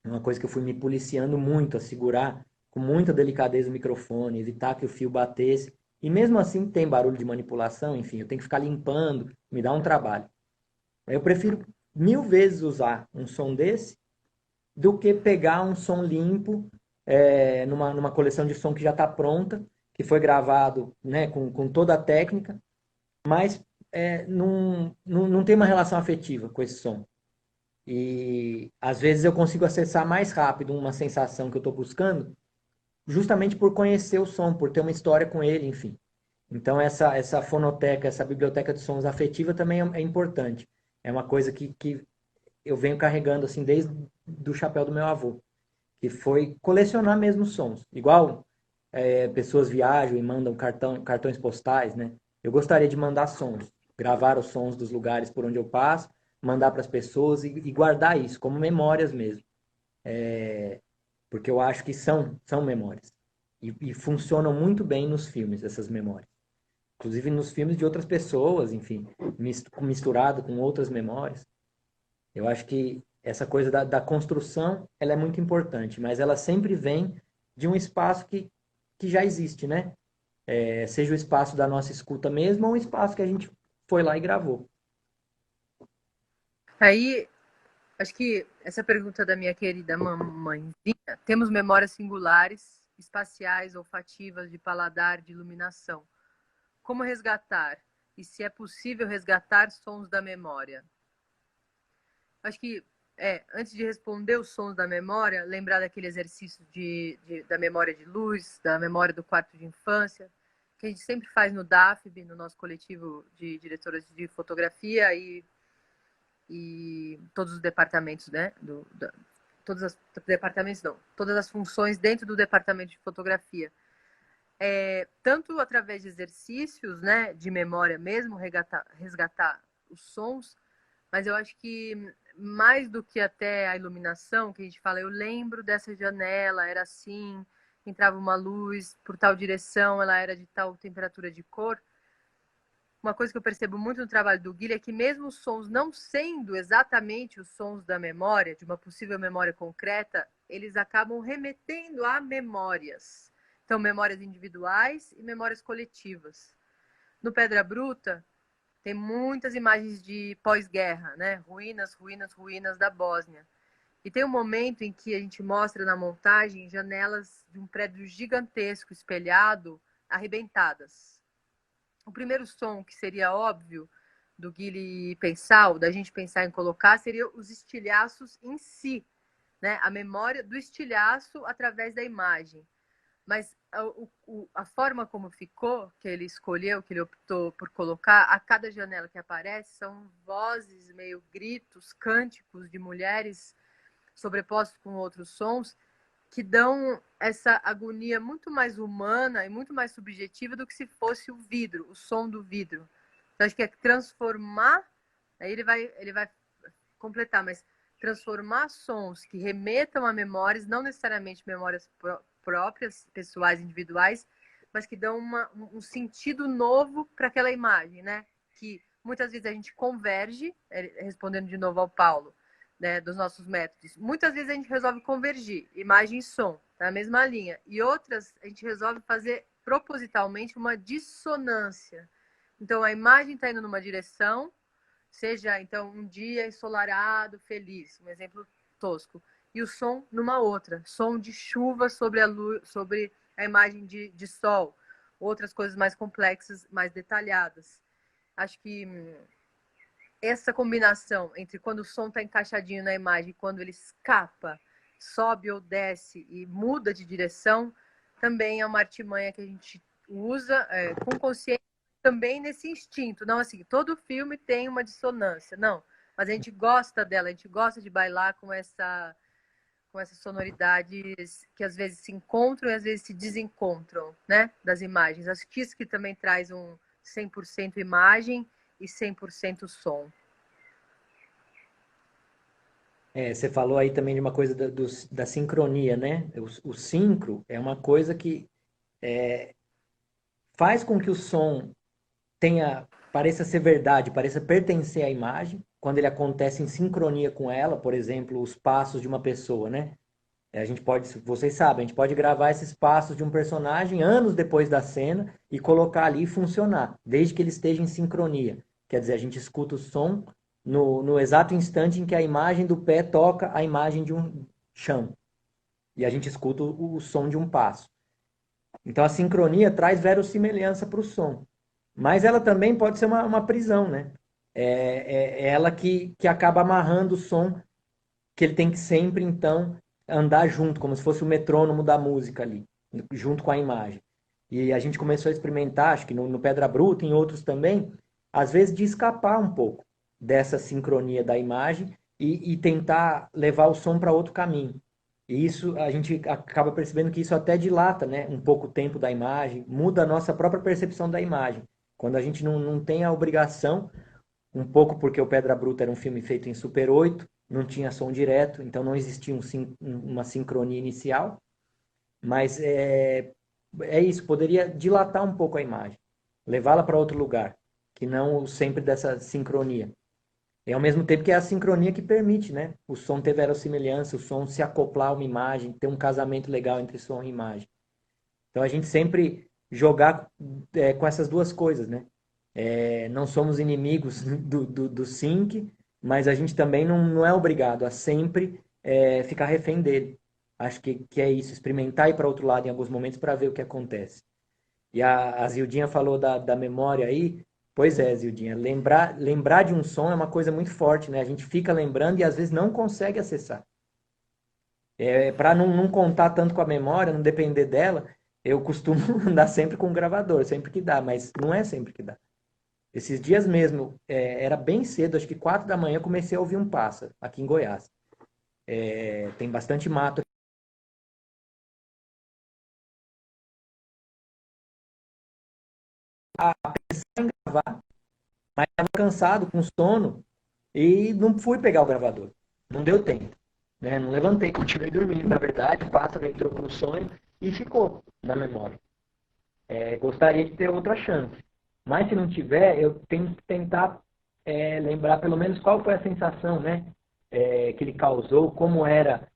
S2: Uma coisa que eu fui me policiando muito, a segurar com muita delicadeza o microfone, evitar que o fio batesse. E mesmo assim tem barulho de manipulação, enfim, eu tenho que ficar limpando, me dá um trabalho. Eu prefiro mil vezes usar um som desse do que pegar um som limpo numa coleção de som que já está pronta, que foi gravado, né, com toda a técnica, mas não tem uma relação afetiva com esse som. E às vezes eu consigo acessar mais rápido uma sensação que eu estou buscando, justamente por conhecer o som, por ter uma história com ele, enfim. Então essa fonoteca, essa biblioteca de sons afetiva também é importante. É uma coisa que eu venho carregando assim desde do chapéu do meu avô, que foi colecionar mesmo sons. Igual pessoas viajam e mandam cartões postais, né? Eu gostaria de mandar sons, gravar os sons dos lugares por onde eu passo, mandar para as pessoas e guardar isso como memórias mesmo. Porque eu acho que são memórias. E funcionam muito bem nos filmes, essas memórias. Inclusive nos filmes de outras pessoas, enfim, misturado com outras memórias. Eu acho que essa coisa da construção, ela é muito importante, mas ela sempre vem de um espaço que já existe, né? Seja o espaço da nossa escuta mesmo ou um espaço que a gente foi lá e gravou.
S1: Aí, acho que essa pergunta da minha querida mamãezinha, temos memórias singulares, espaciais, olfativas, de paladar, de iluminação. Como resgatar? E se é possível resgatar sons da memória? Acho que, antes de responder os sons da memória, lembrar daquele exercício da memória de luz, da memória do quarto de infância, que a gente sempre faz no DAFB, no nosso coletivo de diretoras de fotografia e todos os departamentos, né? Todos os departamentos não, todas as funções dentro do departamento de fotografia. Tanto através de exercícios, né, de memória mesmo, resgatar os sons, mas eu acho que mais do que até a iluminação, que a gente fala, eu lembro dessa janela, era assim, entrava uma luz por tal direção, ela era de tal temperatura de cor. Uma coisa que eu percebo muito no trabalho do Guilherme é que mesmo os sons não sendo exatamente os sons da memória, de uma possível memória concreta, eles acabam remetendo a memórias. Então, memórias individuais e memórias coletivas. No Pedra Bruta, tem muitas imagens de pós-guerra, né? Ruínas, ruínas, ruínas da Bósnia. E tem um momento em que a gente mostra na montagem janelas de um prédio gigantesco espelhado arrebentadas. O primeiro som que seria óbvio do Guilherme pensar, ou da gente pensar em colocar, seria os estilhaços em si, né? A memória do estilhaço através da imagem. Mas a forma como ficou, que ele escolheu, que ele optou por colocar, a cada janela que aparece, são vozes, meio gritos, cânticos de mulheres sobrepostos com outros sons, que dão essa agonia muito mais humana e muito mais subjetiva do que se fosse o vidro, o som do vidro. Então, acho que é transformar, aí ele vai completar, mas transformar sons que remetam a memórias, não necessariamente memórias próprias, pessoais, individuais, mas que dão um sentido novo para aquela imagem, né? Que muitas vezes a gente converge, respondendo de novo ao Paulo, né, dos nossos métodos. Muitas vezes a gente resolve convergir, imagem e som, na mesma linha. E outras a gente resolve fazer propositalmente uma dissonância. Então a imagem está indo numa direção, seja então um dia ensolarado, feliz, um exemplo tosco, e o som numa outra, som de chuva sobre a luz, sobre a imagem de sol, outras coisas mais complexas, mais detalhadas. Acho que essa combinação entre quando o som está encaixadinho na imagem e quando ele escapa, sobe ou desce e muda de direção, também é uma artimanha que a gente usa com consciência, também nesse instinto. Não assim, todo filme tem uma dissonância, não. Mas a gente gosta dela, a gente gosta de bailar com essas sonoridades que às vezes se encontram e às vezes se desencontram, né, das imagens. Acho que isso que também traz um 100% imagem e 100% som.
S2: Você falou aí também de uma coisa da sincronia, né? O sincro é uma coisa que faz com que o som pareça ser verdade, pareça pertencer à imagem, quando ele acontece em sincronia com ela, por exemplo, os passos de uma pessoa, né? A gente pode, vocês sabem, a gente pode gravar esses passos de um personagem anos depois da cena e colocar ali e funcionar, desde que ele esteja em sincronia. Quer dizer, a gente escuta o som no exato instante em que a imagem do pé toca a imagem de um chão. E a gente escuta o som de um passo. Então a sincronia traz verossimilhança para o som. Mas ela também pode ser uma prisão, né? É ela que acaba amarrando o som, que ele tem que sempre, então, andar junto, como se fosse o metrônomo da música ali, junto com a imagem. E a gente começou a experimentar, acho que no Pedra Bruta, em outros também, às vezes de escapar um pouco dessa sincronia da imagem e tentar levar o som para outro caminho. E isso a gente acaba percebendo que isso até dilata, né, um pouco o tempo da imagem, muda a nossa própria percepção da imagem. Quando a gente não tem a obrigação, um pouco porque o Pedra Bruta era um filme feito em Super 8, não tinha som direto, então não existia uma sincronia inicial, mas é isso, poderia dilatar um pouco a imagem, levá-la para outro lugar, que não sempre dessa sincronia. E ao mesmo tempo que é a sincronia que permite, né? O som ter verossimilhança, o som se acoplar a uma imagem, ter um casamento legal entre som e imagem. Então a gente sempre jogar com essas duas coisas, né? Não somos inimigos do sync, mas a gente também não é obrigado a sempre ficar refém dele. Acho que é isso, experimentar e ir para outro lado em alguns momentos para ver o que acontece. E a Zildinha falou da memória aí. Pois é, Zildinha, lembrar de um som é uma coisa muito forte, né? A gente fica lembrando e às vezes não consegue acessar. Para não contar tanto com a memória, não depender dela, eu costumo andar sempre com o gravador, sempre que dá, mas não é sempre que dá. Esses dias mesmo, era bem cedo, acho que 4 da manhã, comecei a ouvir um pássaro aqui em Goiás. Tem bastante mato. Mas estava cansado, com sono, e não fui pegar o gravador. Não deu tempo. Né? Não levantei, continuei dormindo. Na verdade, o pássaro entrou no sonho e ficou na memória. Gostaria de ter outra chance. Mas se não tiver, eu tenho que tentar lembrar pelo menos qual foi a sensação, né? Que ele causou, como era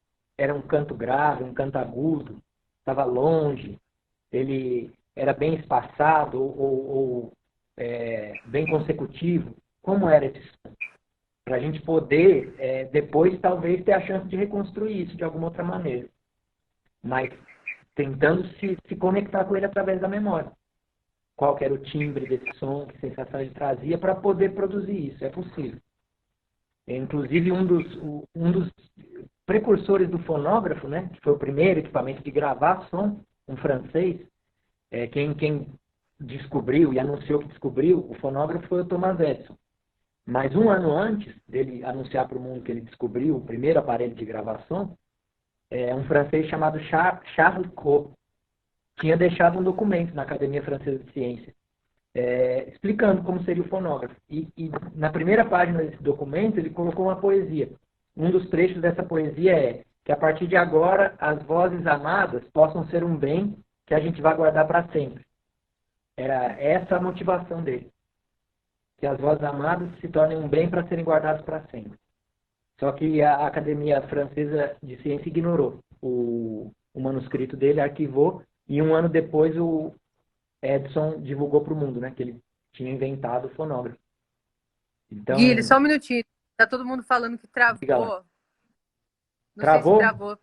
S2: um canto grave, um canto agudo, estava longe, ele era bem espaçado ou bem consecutivo, como era esse som? Para a gente poder, depois, talvez, ter a chance de reconstruir isso de alguma outra maneira. Mas tentando se conectar com ele através da memória. Qual que era o timbre desse som, que sensação ele trazia, para poder produzir isso. É possível. Inclusive, um dos precursores do fonógrafo, né, que foi o primeiro equipamento de gravar som, um francês, quem descobriu e anunciou que descobriu o fonógrafo foi o Thomas Edison. Mas um ano antes dele anunciar para o mundo que ele descobriu o primeiro aparelho de gravação, um francês chamado Charles Cros tinha deixado um documento na Academia Francesa de Ciências explicando como seria o fonógrafo. E na primeira página desse documento ele colocou uma poesia. Um dos trechos dessa poesia é que a partir de agora as vozes amadas possam ser um bem que a gente vai guardar para sempre. Era essa a motivação dele. Que as vozes amadas se tornem um bem para serem guardadas para sempre. Só que a Academia Francesa de Ciência ignorou o manuscrito dele, arquivou, e um ano depois o Edison divulgou para o mundo, né, que ele tinha inventado o fonógrafo. Então,
S1: Guilherme, só um minutinho. Tá todo mundo falando que
S2: diga lá.
S1: travou. Não sei se
S2: Travou?
S1: travou.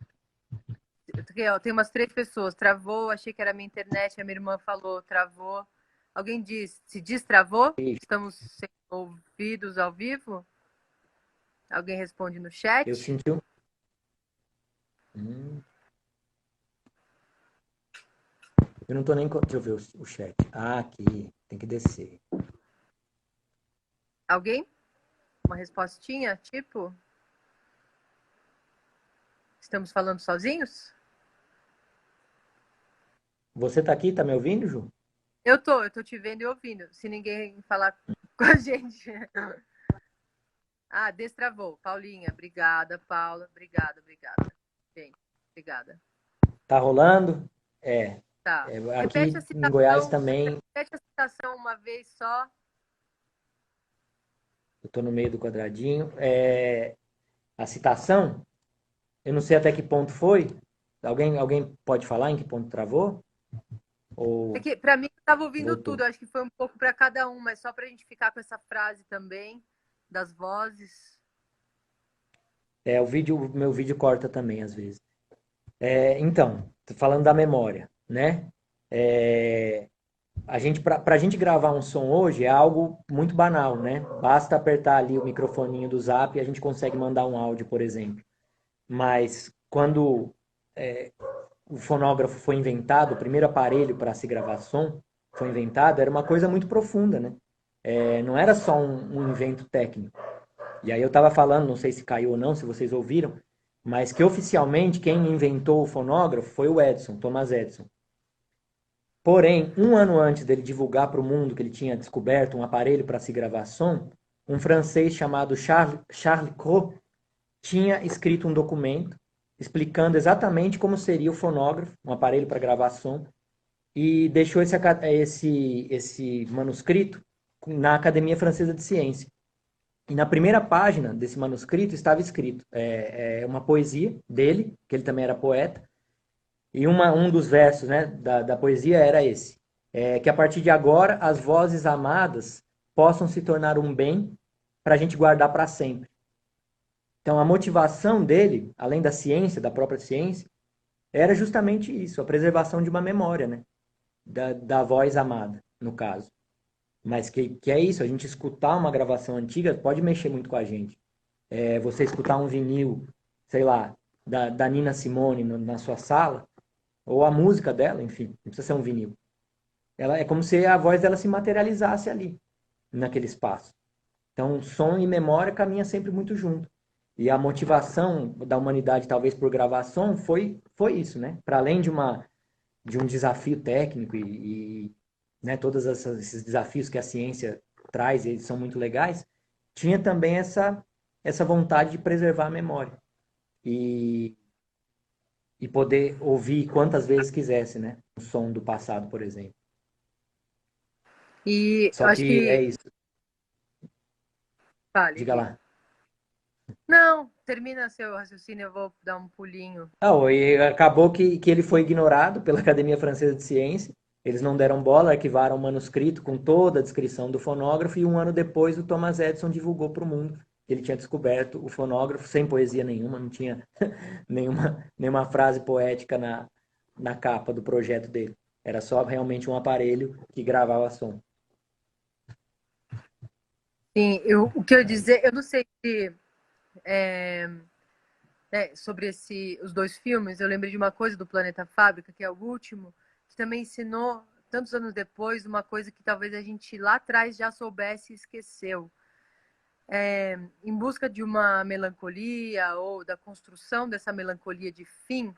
S1: Tem umas 3 pessoas. Travou, achei que era minha internet. A minha irmã falou, travou. Alguém se destravou? Estamos sendo ouvidos ao vivo? Alguém responde no chat?
S2: Eu senti um... Eu não tô nem... Deixa eu ver o chat. Ah, aqui. Tem que descer.
S1: Alguém? Uma respostinha, tipo? Estamos falando sozinhos?
S2: Você tá aqui? Tá me ouvindo, Ju?
S1: Eu tô te vendo e ouvindo. Se ninguém falar com a gente. Ah, destravou. Paulinha, obrigada. Paula, obrigada. Gente, obrigada.
S2: Tá rolando?
S1: Tá.
S2: Aqui em Goiás também.
S1: Repete a citação uma vez só.
S2: Eu tô no meio do quadradinho. A citação, eu não sei até que ponto foi. Alguém pode falar em que ponto travou? Ou
S1: É que, pra mim, eu tava ouvindo
S2: voltou?
S1: tudo. Eu acho que foi um pouco para cada um, mas só pra gente ficar com essa frase também, das vozes.
S2: O meu vídeo corta também, às vezes. Então, falando da memória, né? Para a gente gravar um som hoje é algo muito banal, né? Basta apertar ali o microfoninho do Zap e a gente consegue mandar um áudio, por exemplo. Mas quando o fonógrafo foi inventado, o primeiro aparelho para se gravar som foi inventado, era uma coisa muito profunda, né? Não era só um invento técnico. E aí eu estava falando, não sei se caiu ou não, se vocês ouviram, mas que oficialmente quem inventou o fonógrafo foi o Edison, Thomas Edison. Porém, um ano antes dele divulgar para o mundo que ele tinha descoberto um aparelho para se gravar som, um francês chamado Charles Cros tinha escrito um documento explicando exatamente como seria o fonógrafo, um aparelho para gravar som, e deixou esse manuscrito na Academia Francesa de Ciência. E na primeira página desse manuscrito estava escrito uma poesia dele, que ele também era poeta, e um dos versos, né, da poesia era esse: que a partir de agora as vozes amadas possam se tornar um bem para a gente guardar para sempre. Então a motivação dele, além da ciência, da própria ciência, era justamente isso, a preservação de uma memória, né, da voz amada, no caso. Mas que é isso, a gente escutar uma gravação antiga pode mexer muito com a gente. Você escutar um vinil, sei lá, da Nina Simone na sua sala, ou a música dela, enfim, não precisa ser um vinil. Ela é como se a voz dela se materializasse ali, naquele espaço. Então, som e memória caminham sempre muito junto. E a motivação da humanidade, talvez por gravar som, foi isso, né? Para além de um desafio técnico né, todos esses desafios que a ciência traz, eles são muito legais, tinha também essa vontade de preservar a memória. E, e poder ouvir quantas vezes quisesse, né? O som do passado, por exemplo.
S1: E eu
S2: Só
S1: acho
S2: que é
S1: que.
S2: isso.
S1: Fale,
S2: Diga
S1: Gui.
S2: lá.
S1: Não, termina seu raciocínio, eu vou dar um pulinho.
S2: Não, e acabou que ele foi ignorado pela Academia Francesa de Ciência. Eles não deram bola, arquivaram o manuscrito com toda a descrição do fonógrafo, e um ano depois o Thomas Edison divulgou para o mundo que ele tinha descoberto o fonógrafo sem poesia nenhuma, não tinha nenhuma frase poética na capa do projeto dele. Era só realmente um aparelho que gravava som.
S1: Sim, o que eu
S2: É isso.
S1: dizer, eu não sei se sobre os dois filmes, eu lembrei de uma coisa do Planeta Fábrica, que é o último, que também ensinou, tantos anos depois, uma coisa que talvez a gente lá atrás já soubesse e esqueceu. Em busca de uma melancolia ou da construção dessa melancolia de fim,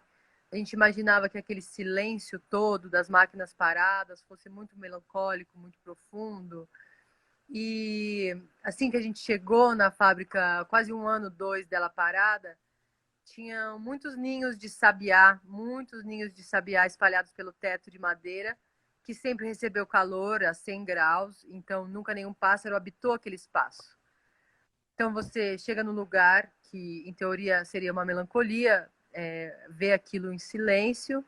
S1: a gente imaginava que aquele silêncio todo das máquinas paradas fosse muito melancólico, muito profundo. E assim que a gente chegou na fábrica, quase um ano, dois dela parada, tinha muitos ninhos de sabiá espalhados pelo teto de madeira, que sempre recebeu calor a 100 graus, então nunca nenhum pássaro habitou aquele espaço. Então você chega num lugar que, em teoria, seria uma melancolia, vê aquilo em silêncio,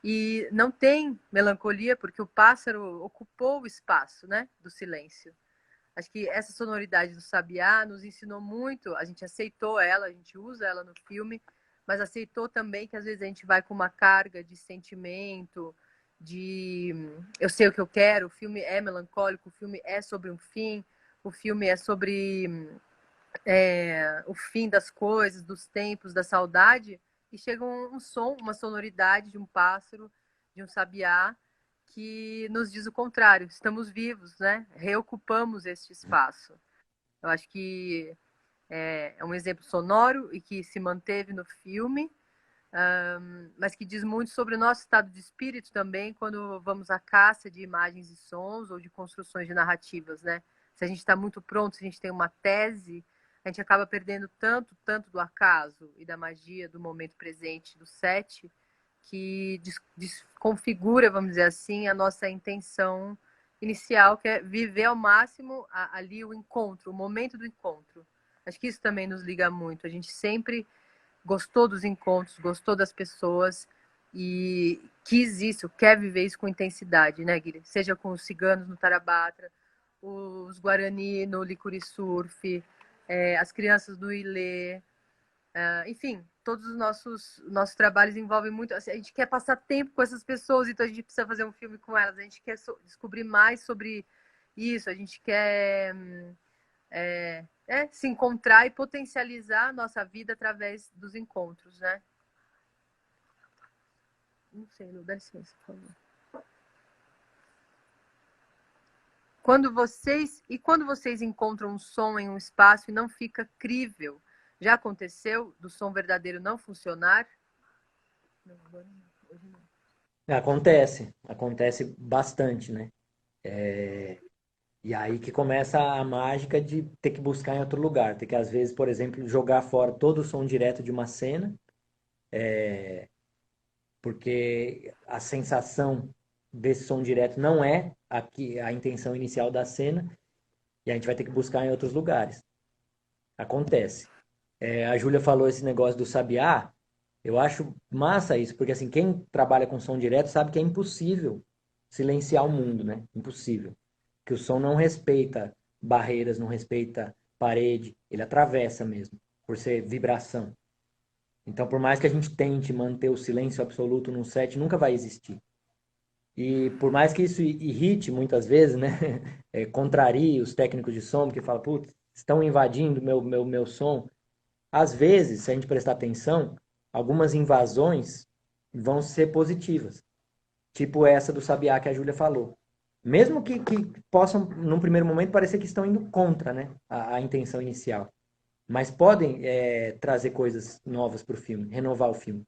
S1: e não tem melancolia porque o pássaro ocupou o espaço, né, do silêncio. Acho que essa sonoridade do sabiá nos ensinou muito. A gente aceitou ela, a gente usa ela no filme, mas aceitou também que às vezes a gente vai com uma carga de sentimento, de eu sei o que eu quero. O filme é melancólico, o filme é sobre um fim, o filme é sobre o fim das coisas, dos tempos, da saudade, e chega um som, uma sonoridade de um pássaro, de um sabiá, que nos diz o contrário. Estamos vivos, né? Reocupamos este espaço. Eu acho que é um exemplo sonoro e que se manteve no filme, mas que diz muito sobre o nosso estado de espírito também quando vamos à caça de imagens e sons ou de construções de narrativas, né? Se a gente está muito pronto, se a gente tem uma tese, a gente acaba perdendo tanto do acaso e da magia do momento presente, do set, que desconfigura, vamos dizer assim, a nossa intenção inicial, que é viver ao máximo ali o encontro, o momento do encontro. Acho que isso também nos liga muito. A gente sempre gostou dos encontros, gostou das pessoas e quis isso, quer viver isso com intensidade, né, Guilherme? Seja com os ciganos no Tarabatra, os Guarani no Licuri Surf, as crianças do Ilê, enfim, todos os nossos trabalhos envolvem muito. Assim, a gente quer passar tempo com essas pessoas, então a gente precisa fazer um filme com elas. A gente quer descobrir mais sobre isso. A gente quer se encontrar e potencializar a nossa vida através dos encontros, né? Não sei, Lu, dá licença, por favor. Quando vocês encontram um som em um espaço e não fica crível, já aconteceu do som verdadeiro não funcionar? Não, agora não, hoje não.
S2: Acontece bastante, né? E aí que começa a mágica de ter que buscar em outro lugar, ter que às vezes, por exemplo, jogar fora todo o som direto de uma cena, porque a sensação desse som direto não é a intenção inicial da cena, e a gente vai ter que buscar em outros lugares. Acontece. A Júlia falou esse negócio do sabiá. Eu acho massa isso, porque assim, quem trabalha com som direto sabe que é impossível silenciar o mundo, né? Impossível. Que o som não respeita barreiras, não respeita parede, ele atravessa mesmo, por ser vibração. Então, por mais que a gente tente manter o silêncio absoluto num set, nunca vai existir. E por mais que isso irrite muitas vezes, né? Contrarie os técnicos de som, que falam, putz, estão invadindo meu som. Às vezes, se a gente prestar atenção, algumas invasões vão ser positivas. Tipo essa do sabiá que a Júlia falou. Mesmo que possam, num primeiro momento, parecer que estão indo contra, né, a intenção inicial. Mas podem trazer coisas novas para o filme, renovar o filme.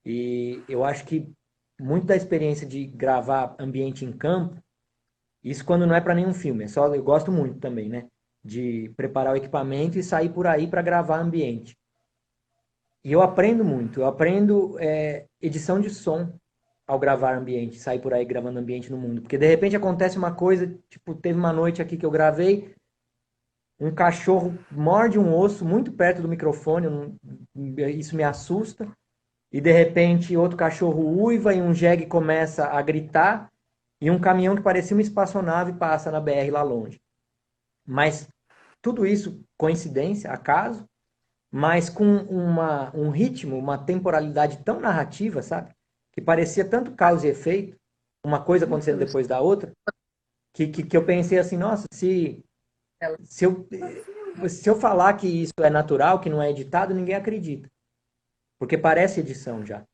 S2: E eu acho que muito da experiência de gravar ambiente em campo, isso quando não é para nenhum filme, é só eu gosto muito também, né? De preparar o equipamento e sair por aí para gravar ambiente. E eu aprendo muito, eu aprendo edição de som ao gravar ambiente, sair por aí gravando ambiente no mundo. Porque de repente acontece uma coisa, tipo, teve uma noite aqui que eu gravei, um cachorro morde um osso muito perto do microfone, isso me assusta. E de repente outro cachorro uiva e um jegue começa a gritar e um caminhão que parecia uma espaçonave passa na BR lá longe. Mas tudo isso, coincidência, acaso, mas com um ritmo, uma temporalidade tão narrativa, sabe? Que parecia tanto causa e efeito, uma coisa acontecendo
S1: Muito.
S2: depois da outra, que eu pensei assim, nossa, se, eu, se eu falar que isso é natural, que não é editado, ninguém acredita. Porque parece edição já.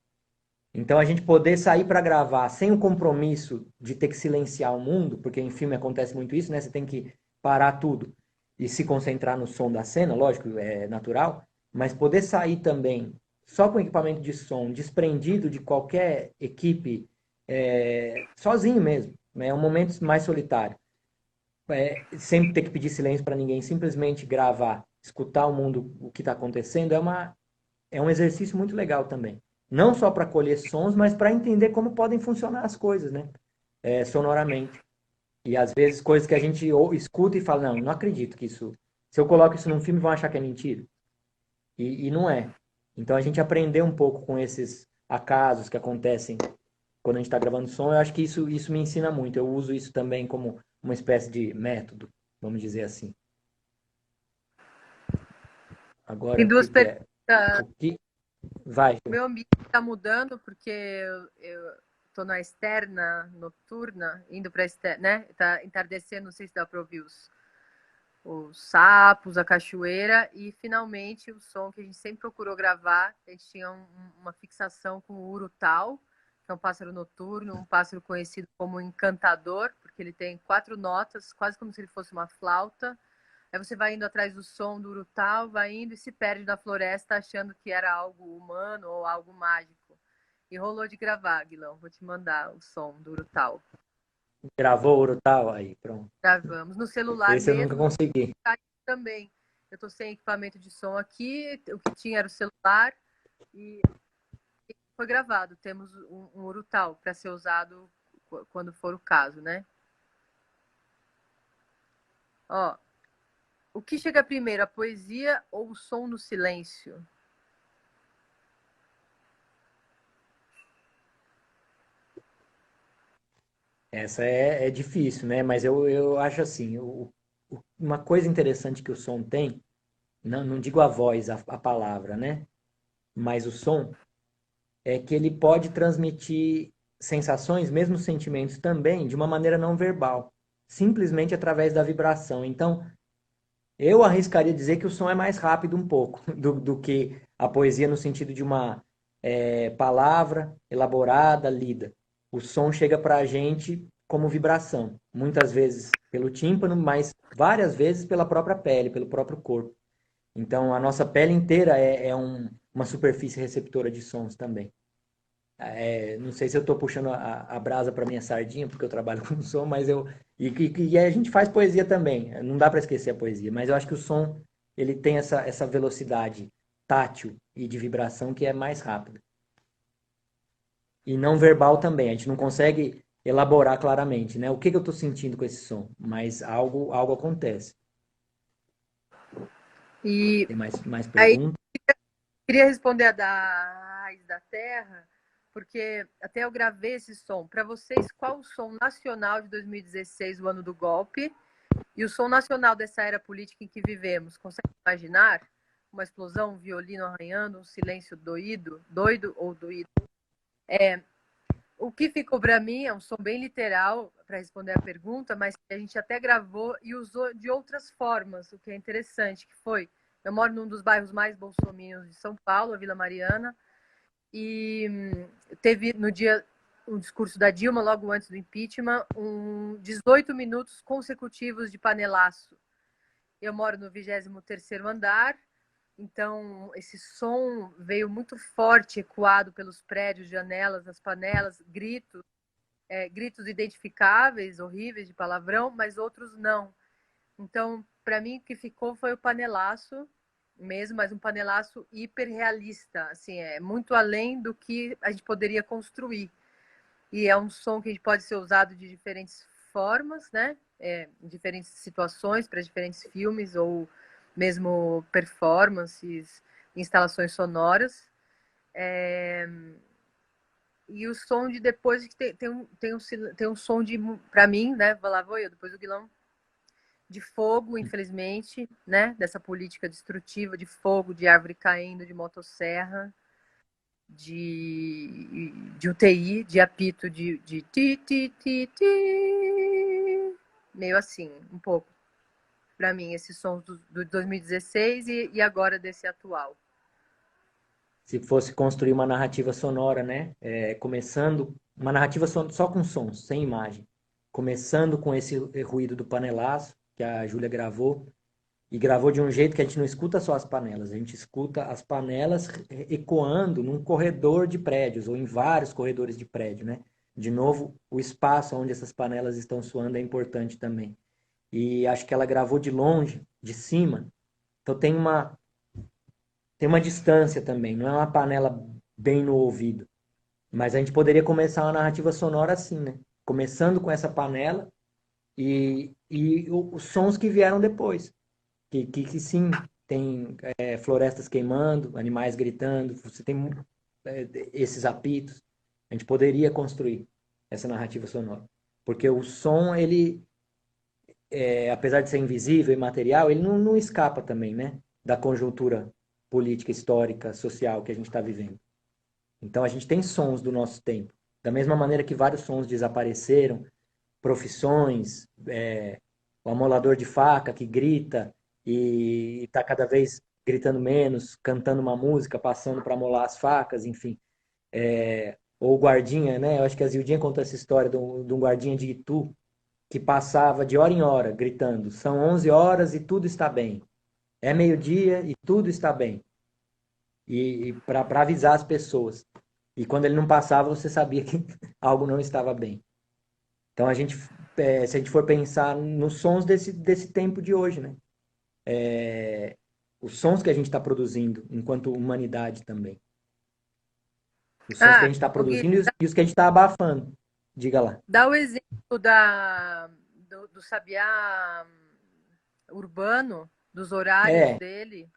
S2: Então a gente poder sair para gravar sem o compromisso de ter que silenciar o mundo, porque em filme acontece muito isso, né? Você tem que parar tudo e se concentrar no som da cena, lógico, é natural, mas poder sair também só com equipamento de som, desprendido de qualquer equipe, sozinho mesmo, né? É um momento mais solitário. Sem ter que pedir silêncio para ninguém, simplesmente gravar, escutar o mundo, o que está acontecendo, é um exercício muito legal também. Não só para colher sons, mas para entender como podem funcionar as coisas, né? Sonoramente. E às vezes coisas que a gente escuta e fala, não, não acredito que isso. Se eu coloco isso num filme, vão achar que é mentira. E não é. Então a gente aprender um pouco com esses acasos que acontecem quando a gente está gravando som, eu acho que isso me ensina muito. Eu uso isso também como uma espécie de método, vamos dizer assim.
S1: Tem
S2: Agora,
S1: duas perguntas.
S2: o que vai?
S1: O meu ambiente está mudando porque eu tô na externa noturna, indo para externa, né? Tá entardecendo, não sei se dá para ouvir os sapos, a cachoeira e finalmente o som que a gente sempre procurou gravar. A gente tinha uma fixação com o urutau, que é um pássaro noturno, um pássaro conhecido como encantador, porque ele tem 4 notas, quase como se ele fosse uma flauta. Aí você vai indo atrás do som do urutau, vai indo e se perde na floresta achando que era algo humano ou algo mágico. E rolou de gravar, Guilão. Vou te mandar o som do urutau.
S2: Gravou o Urutau? Aí, pronto.
S1: Gravamos. No celular
S2: Esse eu nunca
S1: mesmo,
S2: consegui.
S1: também. Eu estou sem equipamento de som aqui, o que tinha era o celular e foi gravado. Temos um urutau para ser usado quando for o caso, né? Ó, o que chega primeiro, a poesia ou o som no silêncio?
S2: Essa é difícil, né? Mas eu acho assim, uma coisa interessante que o som tem, não digo a voz, a palavra, né? Mas o som, é que ele pode transmitir sensações, mesmo sentimentos também, de uma maneira não verbal, simplesmente através da vibração. Então, eu arriscaria dizer que o som é mais rápido um pouco do que a poesia no sentido de uma palavra elaborada, lida. O som chega para a gente como vibração, muitas vezes pelo tímpano, mas várias vezes pela própria pele, pelo próprio corpo. Então, a nossa pele inteira uma superfície receptora de sons também. Não sei se eu estou puxando a brasa para minha sardinha, porque eu trabalho com som, mas e a gente faz poesia também. Não dá para esquecer a poesia, mas eu acho que o som ele tem essa velocidade tátil e de vibração que é mais rápida. E não verbal também. A gente não consegue elaborar claramente, né? O que eu estou sentindo com esse som, mas algo acontece.
S1: E
S2: Tem mais
S1: aí
S2: perguntas?
S1: queria responder a da Raiz da Terra, porque até eu gravei esse som. Para vocês, qual o som nacional de 2016, o ano do golpe, e o som nacional dessa era política em que vivemos? Consegue imaginar uma explosão, um violino arranhando, um silêncio doido ou doído? O que ficou para mim é um som bem literal para responder a pergunta, mas que a gente até gravou e usou de outras formas, o que é interessante, que foi, eu moro num dos bairros mais bolsominions de São Paulo, a Vila Mariana, e teve no dia um discurso da Dilma, logo antes do impeachment, 18 minutos consecutivos de panelaço. Eu moro no 23º andar, então esse som veio muito forte, ecoado pelos prédios, janelas, as panelas, gritos identificáveis, horríveis de palavrão, mas outros não. Então, para mim, o que ficou foi o panelaço mesmo, mas um panelaço hiperrealista, assim, é muito além do que a gente poderia construir. E é um som que a gente pode ser usado de diferentes formas, né? Em diferentes situações, para diferentes filmes ou mesmo performances, instalações sonoras. E o som de depois que tem um som de, para mim, né? Lá vou eu, depois o Guilherme, de fogo, infelizmente, né? Dessa política destrutiva de fogo, de árvore caindo, de motosserra, de UTI, de apito de ti, ti, ti, ti. Meio assim, um pouco. Para mim, esses sons do 2016 e agora desse atual.
S2: Se fosse construir uma narrativa sonora, né? Começando uma narrativa só com sons, sem imagem. Começando com esse ruído do panelaço que a Júlia gravou, e gravou de um jeito que a gente não escuta só as panelas, a gente escuta as panelas ecoando num corredor de prédios, ou em vários corredores de prédio, né? De novo, o espaço onde essas panelas estão soando é importante também. E acho que ela gravou de longe, de cima, então tem uma distância também, não é uma panela bem no ouvido. Mas a gente poderia começar uma narrativa sonora assim, né? Começando com essa panela e os sons que vieram depois. Que sim, tem florestas queimando, animais gritando, você tem esses apitos. A gente poderia construir essa narrativa sonora. Porque o som, ele, apesar de ser invisível e material, ele não escapa também, né? Da conjuntura política, histórica, social que a gente está vivendo. Então a gente tem sons do nosso tempo. Da mesma maneira que vários sons desapareceram, profissões, o amolador de faca que grita e está cada vez gritando menos, cantando uma música, passando para amolar as facas, enfim. Ou o guardinha, né? Eu acho que a Zildinha contou essa história de um guardinha de Itu que passava de hora em hora gritando: são 11 horas e tudo está bem. É meio-dia e tudo está bem. E para avisar as pessoas. E quando ele não passava, você sabia que algo não estava bem. Então se a gente for pensar nos sons desse tempo de hoje, né? Os sons que a gente está produzindo enquanto humanidade também. Os sons que a
S1: Ah,
S2: gente está
S1: o Gui,
S2: produzindo e os que a gente está abafando. Diga lá.
S1: dá o exemplo do sabiá urbano, dos horários
S2: É,
S1: dele.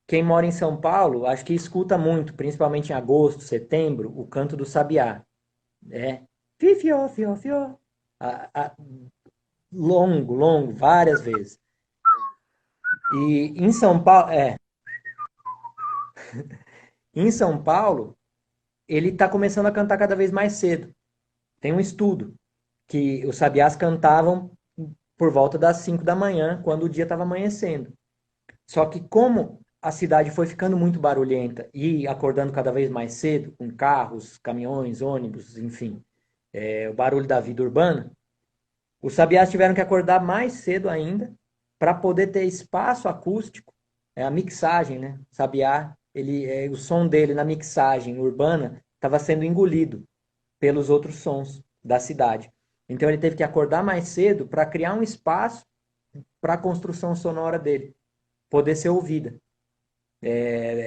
S2: quem mora em São Paulo, acho que escuta muito, principalmente em agosto, setembro, o canto do sabiá. É, fifió, fió, fió. Longo, longo, várias vezes. E em São Paulo, ele está começando a cantar cada vez mais cedo. Tem um estudo que os sabiás cantavam por volta das 5 da manhã, quando o dia estava amanhecendo. Só que como a cidade foi ficando muito barulhenta e acordando cada vez mais cedo, com carros, caminhões, ônibus, enfim, o barulho da vida urbana, os sabiás tiveram que acordar mais cedo ainda para poder ter espaço acústico, a mixagem, né? O sabiá, o som dele na mixagem urbana estava sendo engolido pelos outros sons da cidade. Então ele teve que acordar mais cedo para criar um espaço para a construção sonora dele poder ser ouvida.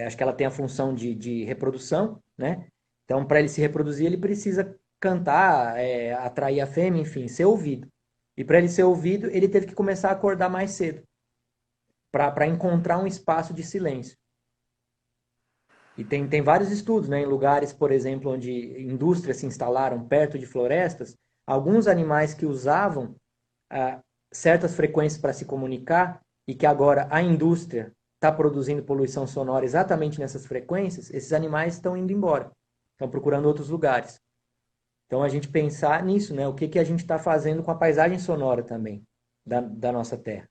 S2: Acho que ela tem a função de reprodução, né? Então, para ele se reproduzir, ele precisa cantar, atrair a fêmea, enfim, ser ouvido. E para ele ser ouvido, ele teve que começar a acordar mais cedo. para encontrar um espaço de silêncio. E tem vários estudos, né, em lugares, por exemplo, onde indústrias se instalaram perto de florestas, alguns animais que usavam certas frequências para se comunicar e que agora a indústria está produzindo poluição sonora exatamente nessas frequências, esses animais estão indo embora, estão procurando outros lugares. Então a gente pensar nisso, né? O que a gente está fazendo com a paisagem sonora também da nossa terra.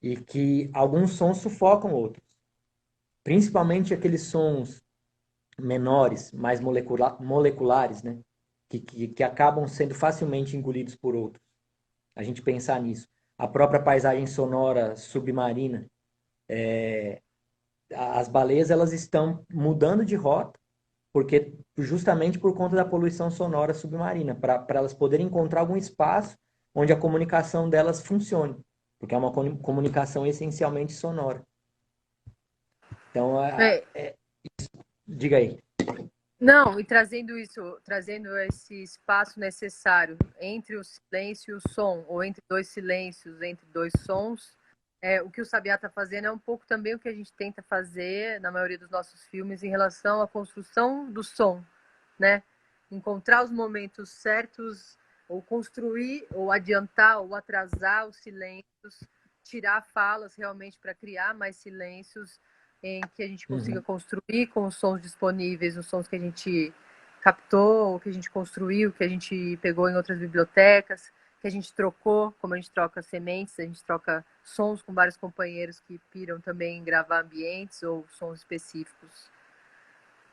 S2: E que alguns sons sufocam outros. Principalmente aqueles sons menores, mais moleculares, né? Que acabam sendo facilmente engolidos por outros. A gente pensar nisso. A própria paisagem sonora submarina. As baleias elas estão mudando de rota porque justamente por conta da poluição sonora submarina, para elas poderem encontrar algum espaço onde a comunicação delas funcione, porque é uma comunicação essencialmente sonora. Então,
S1: É,
S2: diga aí.
S1: não, e trazendo esse espaço necessário entre o silêncio e o som, ou entre dois silêncios, entre dois sons, o que o Sabiá está fazendo é um pouco também o que a gente tenta fazer na maioria dos nossos filmes em relação à construção do som, né? Encontrar os momentos certos, ou construir, ou adiantar, ou atrasar os silêncios, tirar falas realmente para criar mais silêncios em que a gente consiga construir com os sons disponíveis, os sons que a gente captou, que a gente construiu, que a gente pegou em outras bibliotecas, que a gente trocou, como a gente troca sementes, a gente troca sons com vários companheiros que piram também em gravar ambientes ou sons específicos.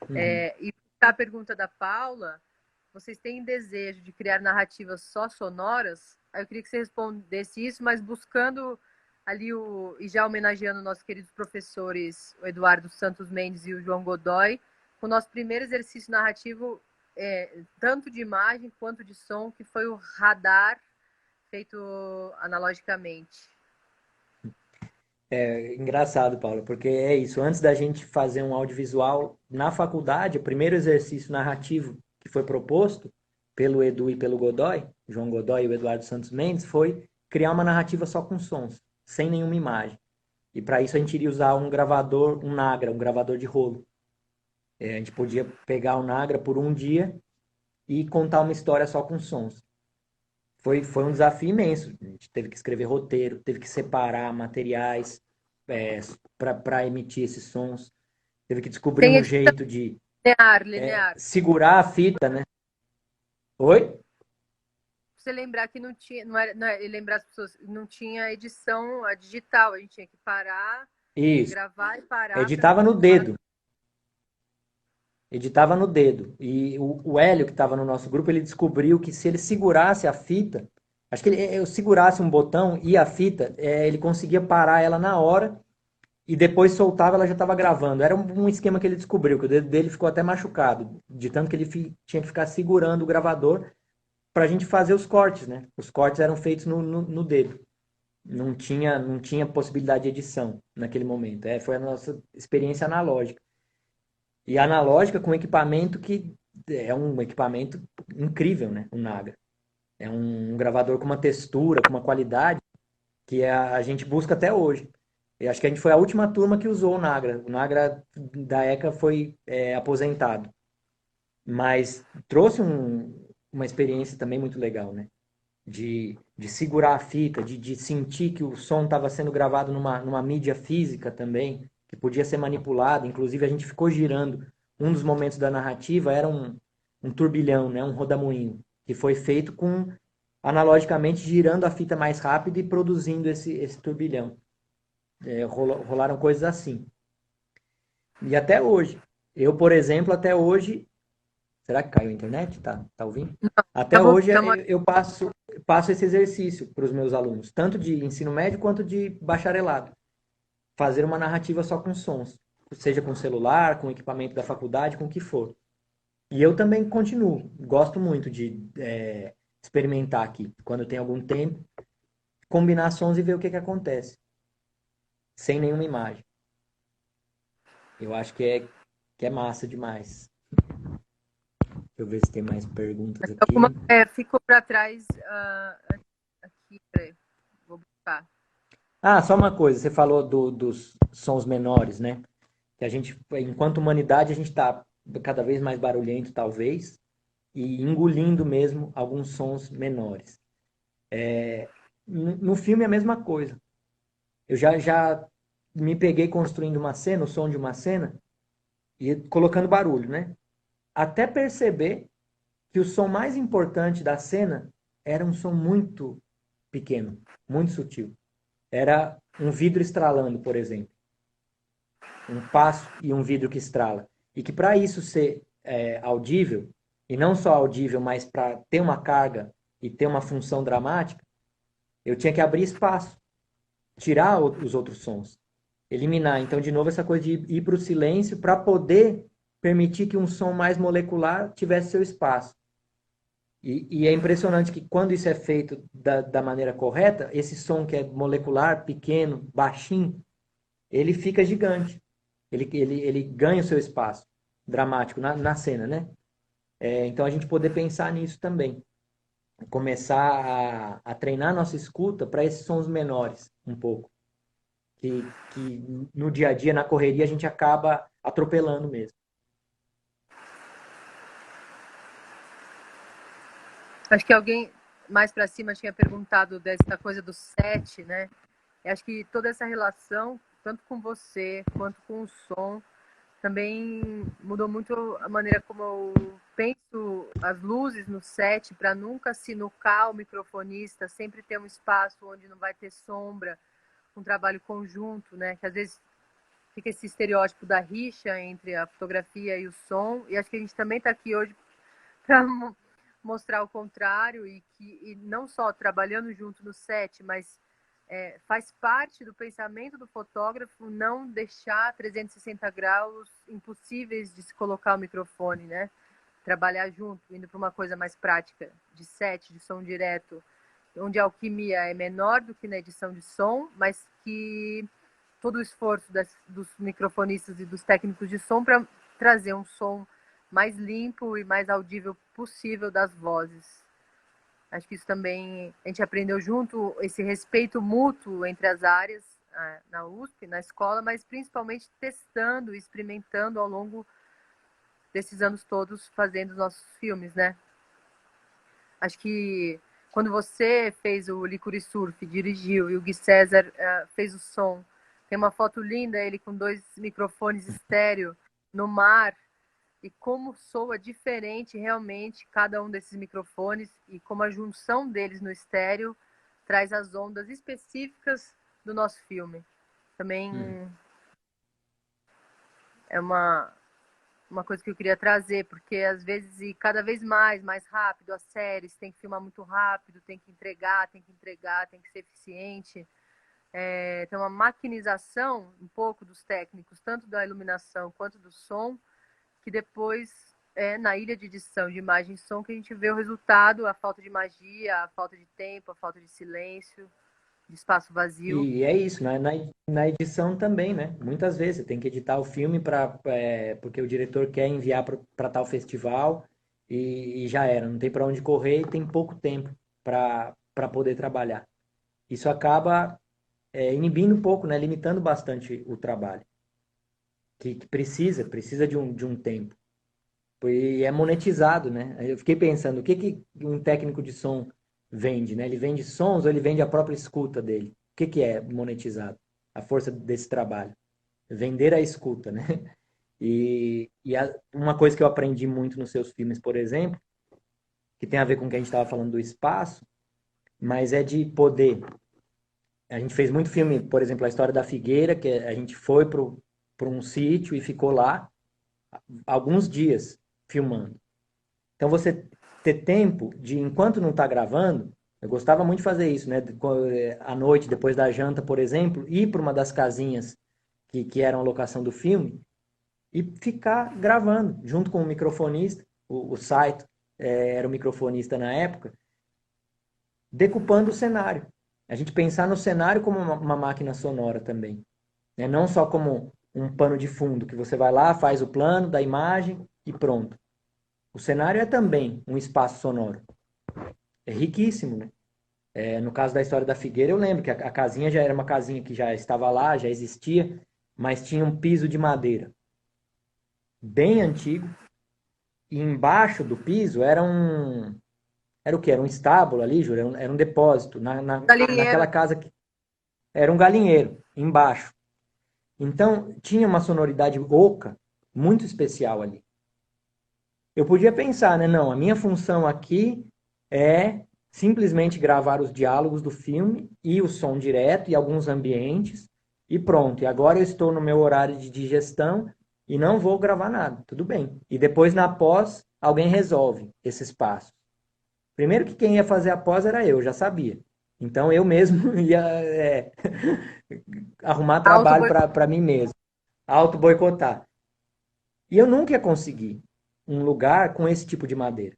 S1: E a pergunta da Paula, vocês têm desejo de criar narrativas só sonoras? Aí eu queria que você respondesse isso, mas buscando ali e já homenageando nossos queridos professores, o Eduardo Santos Mendes e o João Godoy, com o nosso primeiro exercício narrativo, tanto de imagem quanto de som, que foi o Radar, feito analogicamente.
S2: É engraçado, Paulo, porque é isso. Antes da gente fazer um audiovisual na faculdade, o primeiro exercício narrativo que foi proposto pelo Edu e pelo Godoy, João Godoy e o Eduardo Santos Mendes, foi criar uma narrativa só com sons, sem nenhuma imagem. E para isso a gente iria usar um gravador, um Nagra, um gravador de rolo. A gente podia pegar o Nagra por um dia e contar uma história só com sons. Foi um desafio imenso. A gente teve que escrever roteiro, teve que separar materiais para emitir esses sons. Teve que descobrir
S1: Sem
S2: um
S1: edição
S2: jeito de
S1: linear.
S2: segurar a fita, né? Oi?
S1: Você lembrar que não tinha, lembrar as pessoas, não tinha edição digital, a gente tinha que parar,
S2: Isso.
S1: gravar e parar para
S2: Editava no
S1: continuar.
S2: dedo. Editava no dedo. E o Hélio, que estava no nosso grupo, ele descobriu que se ele segurasse a fita, acho que eu segurasse um botão e a fita, ele conseguia parar ela na hora e depois soltava, ela já estava gravando. Era um esquema que ele descobriu, que o dedo dele ficou até machucado, de tanto que ele tinha que ficar segurando o gravador para a gente fazer os cortes, né? Os cortes eram feitos no dedo. Não tinha possibilidade de edição naquele momento. Foi a nossa experiência analógica. E analógica com equipamento que é um equipamento incrível, né? O Naga. É um gravador com uma textura, com uma qualidade que a gente busca até hoje. Eu acho que a gente foi a última turma que usou o Nagra. O Nagra da ECA foi aposentado. Mas trouxe uma experiência também muito legal, né? De segurar a fita, de sentir que o som estava sendo gravado numa mídia física também, que podia ser manipulado. Inclusive, a gente ficou girando. Um dos momentos da narrativa era um turbilhão, né? Um rodamuinho, que foi feito com analogicamente girando a fita mais rápido e produzindo esse turbilhão. Rolaram coisas assim. E até hoje. Eu, por exemplo, até hoje. Será que caiu a internet? Tá ouvindo? Até
S1: Tamo,
S2: hoje
S1: tamo...
S2: eu passo esse exercício para os meus alunos, tanto de ensino médio quanto de bacharelado. Fazer uma narrativa só com sons, seja com celular, com equipamento da faculdade, com o que for. E eu também continuo, gosto muito de experimentar aqui, quando tem algum tempo, combinar sons e ver o que acontece, sem nenhuma imagem. Eu acho que é massa demais. Deixa eu ver se tem mais perguntas aqui.
S1: ficou para trás aqui, peraí, vou buscar.
S2: Ah, só uma coisa, você falou dos sons menores, né? Que a gente, enquanto humanidade, a gente está cada vez mais barulhento, talvez, e engolindo mesmo alguns sons menores. No filme é a mesma coisa. Eu já me peguei construindo uma cena, o som de uma cena, e colocando barulho, né? Até perceber que o som mais importante da cena era um som muito pequeno, muito sutil. Era um vidro estralando, por exemplo. Um passo e um vidro que estrala. E que para isso ser audível, e não só audível, mas para ter uma carga e ter uma função dramática, eu tinha que abrir espaço, tirar os outros sons, eliminar. Então, de novo, essa coisa de ir para o silêncio para poder permitir que um som mais molecular tivesse seu espaço. E é impressionante que quando isso é feito da maneira correta, esse som que é molecular, pequeno, baixinho, ele fica gigante. Ele ganha o seu espaço dramático na cena, né? Então a gente poder pensar nisso também. Começar a treinar nossa escuta para esses sons menores, um pouco. Que no dia a dia, na correria, a gente acaba atropelando mesmo.
S1: Acho que alguém mais para cima tinha perguntado dessa coisa do set, né? Eu acho que toda essa relação, tanto com você quanto com o som, também mudou muito a maneira como eu penso as luzes no set, para nunca sinucar o microfonista, sempre ter um espaço onde não vai ter sombra, um trabalho conjunto, né? Que às vezes fica esse estereótipo da rixa entre a fotografia e o som, e acho que a gente também está aqui hoje para mostrar o contrário e não só trabalhando junto no set, mas faz parte do pensamento do fotógrafo não deixar 360 graus impossíveis de se colocar o microfone, né? Trabalhar junto, indo para uma coisa mais prática, de set, de som direto, onde a alquimia é menor do que na edição de som, mas que todo o esforço dos microfonistas e dos técnicos de som para trazer um som mais limpo e mais audível possível das vozes. Acho que isso também a gente aprendeu junto, esse respeito mútuo entre as áreas na USP, na escola, mas principalmente testando e experimentando ao longo desses anos todos fazendo os nossos filmes, né? Acho que quando você fez o Licorice Surf, dirigiu, e o Gui César fez o som, tem uma foto linda, ele com 2 microfones estéreo no mar, e como soa diferente realmente cada um desses microfones e como a junção deles no estéreo traz as ondas específicas do nosso filme. Também
S2: Hum.
S1: é uma coisa que eu queria trazer, porque às vezes, e cada vez mais rápido, as séries tem que filmar muito rápido, tem que entregar, tem que ser eficiente. Tem uma maquinização um pouco dos técnicos, tanto da iluminação quanto do som, que depois na ilha de edição de imagem e som que a gente vê o resultado, a falta de magia, a falta de tempo, a falta de silêncio, de espaço vazio.
S2: E é isso, né? Na edição também, né? Muitas vezes você tem que editar o filme porque o diretor quer enviar para tal festival e já era, não tem para onde correr e tem pouco tempo para poder trabalhar. Isso acaba inibindo um pouco, né? Limitando bastante o trabalho, que precisa de um tempo. E é monetizado, né? Aí eu fiquei pensando, o que um técnico de som vende, né? Ele vende sons ou ele vende a própria escuta dele? O que é monetizado? A força desse trabalho. Vender a escuta, né? Uma coisa que eu aprendi muito nos seus filmes, por exemplo, que tem a ver com o que a gente estava falando do espaço, mas é de poder. A gente fez muito filme, por exemplo, a história da Figueira, que a gente foi para um sítio e ficou lá alguns dias filmando. Então você ter tempo de, enquanto não está gravando, eu gostava muito de fazer isso, né? À noite, depois da janta, por exemplo, ir para uma das casinhas que eram a locação do filme e ficar gravando, junto com o microfonista, o Saito era o microfonista na época, decupando o cenário. A gente pensar no cenário como uma máquina sonora também, né? Não só como um pano de fundo, que você vai lá, faz o plano da imagem e pronto. O cenário é também um espaço sonoro. É riquíssimo, né? No caso da história da Figueira, eu lembro que a casinha já era uma casinha que já estava lá, já existia, mas tinha um piso de madeira bem antigo, e embaixo do piso era o quê? Era um estábulo ali, Júlio? Era um depósito,
S1: Galinheiro.
S2: naquela casa que era um galinheiro, embaixo. Então, tinha uma sonoridade oca muito especial ali. Eu podia pensar, né? Não, a minha função aqui é simplesmente gravar os diálogos do filme e o som direto e alguns ambientes e pronto. E agora eu estou no meu horário de digestão e não vou gravar nada. Tudo bem. E depois na pós, alguém resolve esse espaço. Primeiro que quem ia fazer a pós era eu, já sabia. Então eu mesmo ia arrumar
S1: Auto
S2: trabalho para mim mesmo, auto boicotar. E eu nunca ia conseguir um lugar com esse tipo de madeira,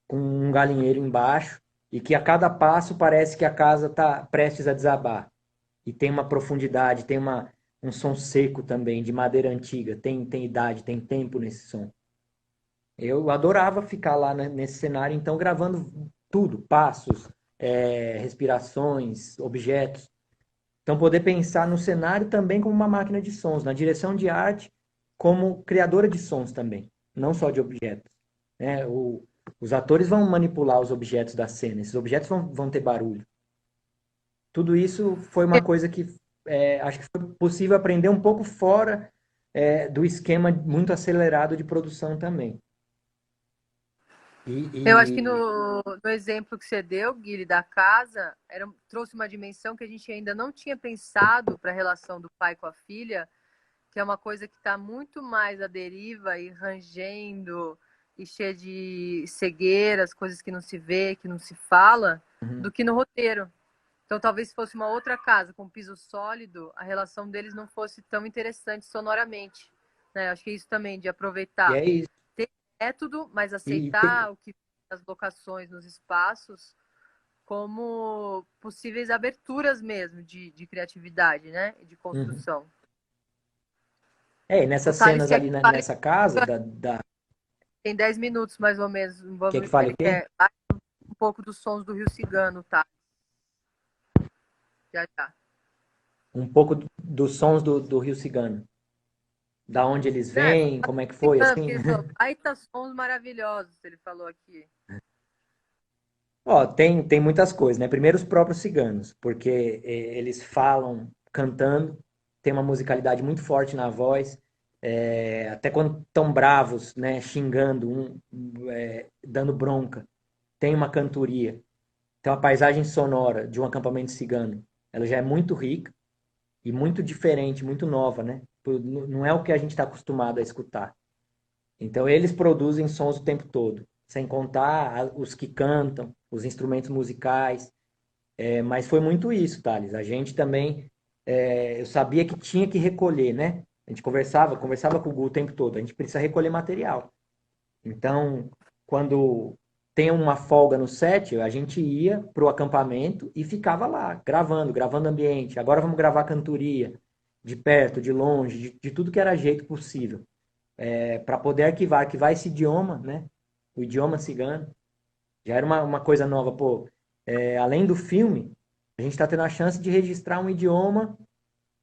S2: com um galinheiro embaixo e que a cada passo parece que a casa está prestes a desabar. E tem uma profundidade, tem um som seco também, de madeira antiga, tem idade, tem tempo nesse som. Eu adorava ficar lá nesse cenário, então, gravando tudo, passos, respirações, objetos. Então, poder pensar no cenário também como uma máquina de sons, na direção de arte como criadora de sons também, não só de objetos. Né? Os atores vão manipular os objetos da cena, esses objetos vão ter barulho. Tudo isso foi uma coisa que acho que foi possível aprender um pouco fora do esquema muito acelerado de produção também.
S1: Eu acho que
S2: E,
S1: no exemplo que você deu, Guilherme, da casa, trouxe uma dimensão que a gente ainda não tinha pensado para a relação do pai com a filha, que é uma coisa que está muito mais à deriva e rangendo e cheia de cegueiras, coisas que não se vê, que não se fala, do que no roteiro. Então, talvez se fosse uma outra casa com piso sólido, a relação deles não fosse tão interessante sonoramente. Né? Acho que é isso também, de
S2: e
S1: aproveitar
S2: é isso.
S1: ter método, mas
S2: E tem,
S1: aceitar o que as locações nos espaços como possíveis aberturas mesmo de criatividade, né? De
S2: uhum.
S1: construção.
S2: E
S1: O
S2: nessas
S1: Thales
S2: cenas
S1: quer
S2: ali
S1: que fale,
S2: nessa casa,
S1: tem 10 minutos mais ou menos.
S2: que fale
S1: Ele
S2: o quê?
S1: quer um pouco dos sons do Rio Cigano, tá? Já, já.
S2: Um pouco dos sons do Rio Cigano. Da onde eles
S1: É,
S2: vêm, como é que foi,
S1: Cigano,
S2: assim?
S1: porque ele falou, baita sons maravilhosos, ele falou aqui.
S2: Ó, tem muitas coisas, né? Primeiro os próprios ciganos, porque eles falam cantando, tem uma musicalidade muito forte na voz, até quando estão bravos, né? Xingando, dando bronca, tem uma cantoria. Então a paisagem sonora de um acampamento cigano, ela já é muito rica e muito diferente, muito nova, né? Não é o que a gente está acostumado a escutar. Então eles produzem sons o tempo todo, sem contar os que cantam, os instrumentos musicais. Mas foi muito isso, Thales. A gente também, eu sabia que tinha que recolher, né? A gente conversava com o Gu o tempo todo. A gente precisa recolher material. Então, quando tem uma folga no set, a gente ia pro acampamento e ficava lá, gravando ambiente. Agora vamos gravar cantoria, de perto, de longe, de tudo que era jeito possível para poder arquivar esse idioma, né? O idioma cigano. Já era uma coisa nova, pô. Além do filme, a gente está tendo a chance de registrar um idioma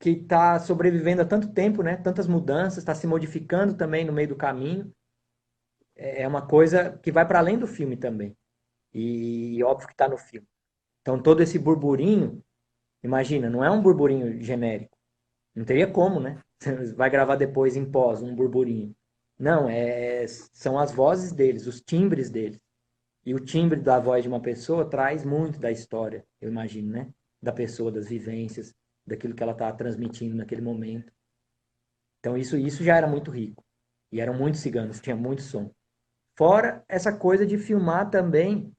S2: que está sobrevivendo há tanto tempo, né? Tantas mudanças, está se modificando também no meio do caminho. É uma coisa que vai para além do filme também. E óbvio que está no filme. Então todo esse burburinho, imagina, não é um burburinho genérico. Não teria como, né? Você vai gravar depois em pós um burburinho. Não, são as vozes deles, os timbres deles. E o timbre da voz de uma pessoa traz muito da história, eu imagino, né? Da pessoa, das vivências, daquilo que ela está transmitindo naquele momento. Então isso já era muito rico. E eram muitos ciganos, tinha muito som. Fora essa coisa de filmar também,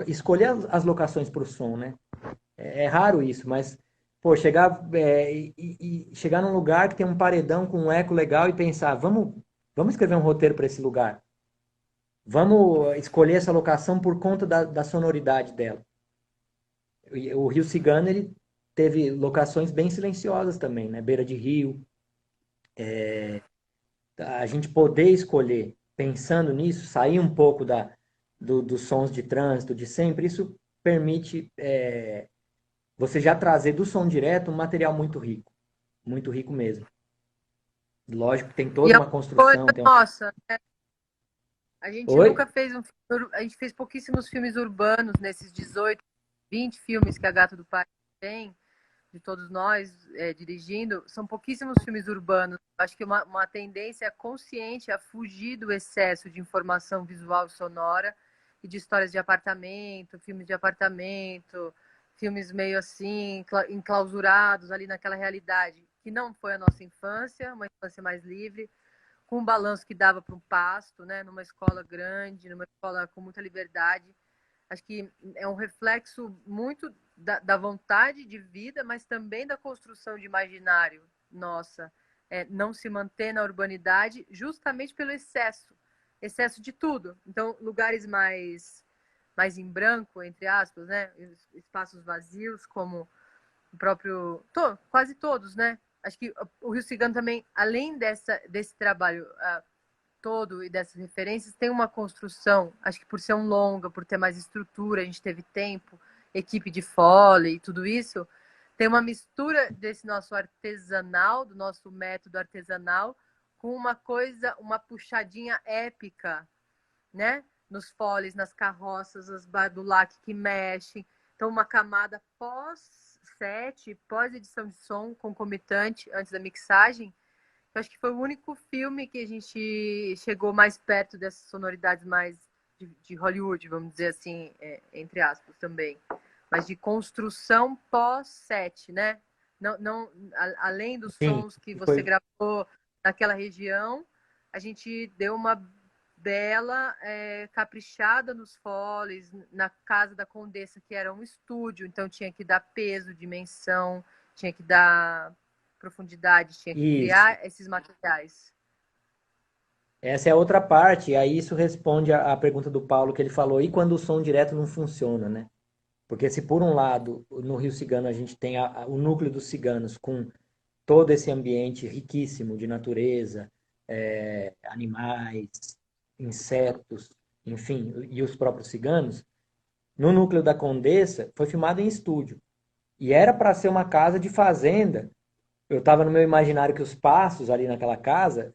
S2: escolher as locações para o som, né? É raro isso, mas pô, chegar num lugar que tem um paredão com um eco legal e pensar, vamos escrever um roteiro para esse lugar. Vamos escolher essa locação por conta da sonoridade dela. O Rio Cigano, ele teve locações bem silenciosas também, né? Beira de rio. A gente poder escolher, pensando nisso, sair um pouco dos sons de trânsito de sempre, isso permite você já trazer do som direto um material muito rico mesmo. Lógico que tem
S1: E
S2: toda
S1: é
S2: uma
S1: uma coisa
S2: construção, tem uma...
S1: nossa, a gente
S2: Oi?
S1: nunca fez a gente fez pouquíssimos filmes urbanos nesses 18, 20 filmes que a Gato do Pai tem, de todos nós dirigindo, são pouquíssimos filmes urbanos. Acho que uma tendência consciente a fugir do excesso de informação visual e sonora e de histórias de apartamento, filmes meio assim, enclausurados ali naquela realidade que não foi a nossa infância, uma infância mais livre, com um balanço que dava para um pasto, né, numa escola grande, numa escola com muita liberdade. Acho que é um reflexo muito da vontade de vida, mas também da construção de imaginário nossa. Não se manter na urbanidade justamente pelo excesso de tudo. Então, lugares mais em branco, entre aspas, né? Espaços vazios, como o próprio... quase todos, né? Acho que o Rio Cigano também, além desse trabalho todo e dessas referências, tem uma construção, acho que por ser um longa, por ter mais estrutura, a gente teve tempo, equipe de Foley e tudo isso, tem uma mistura desse nosso artesanal, do nosso método artesanal, com uma coisa, uma puxadinha épica, né? Nos foles, nas carroças, as badulac que mexem. Então, uma camada pós-set, pós-edição de som concomitante, antes da mixagem. Eu acho que foi o único filme que a gente chegou mais perto dessas sonoridades mais de Hollywood, vamos dizer assim, entre aspas também. Mas de construção pós-set, né? Além dos
S2: Sim,
S1: sons que você
S2: foi,
S1: gravou naquela região, a gente deu uma bela caprichada nos foles, na casa da Condessa, que era um estúdio, então tinha que dar peso, dimensão, tinha que dar profundidade, tinha que
S2: isso.
S1: criar esses materiais.
S2: Essa é a outra parte, e aí isso responde à pergunta do Paulo que ele falou, e quando o som direto não funciona, né? Porque se por um lado, no Rio Cigano, a gente tem o núcleo dos ciganos com todo esse ambiente riquíssimo de natureza, animais, insetos, enfim, e os próprios ciganos, no núcleo da Condessa foi filmado em estúdio. E era para ser uma casa de fazenda. Eu estava no meu imaginário que os passos ali naquela casa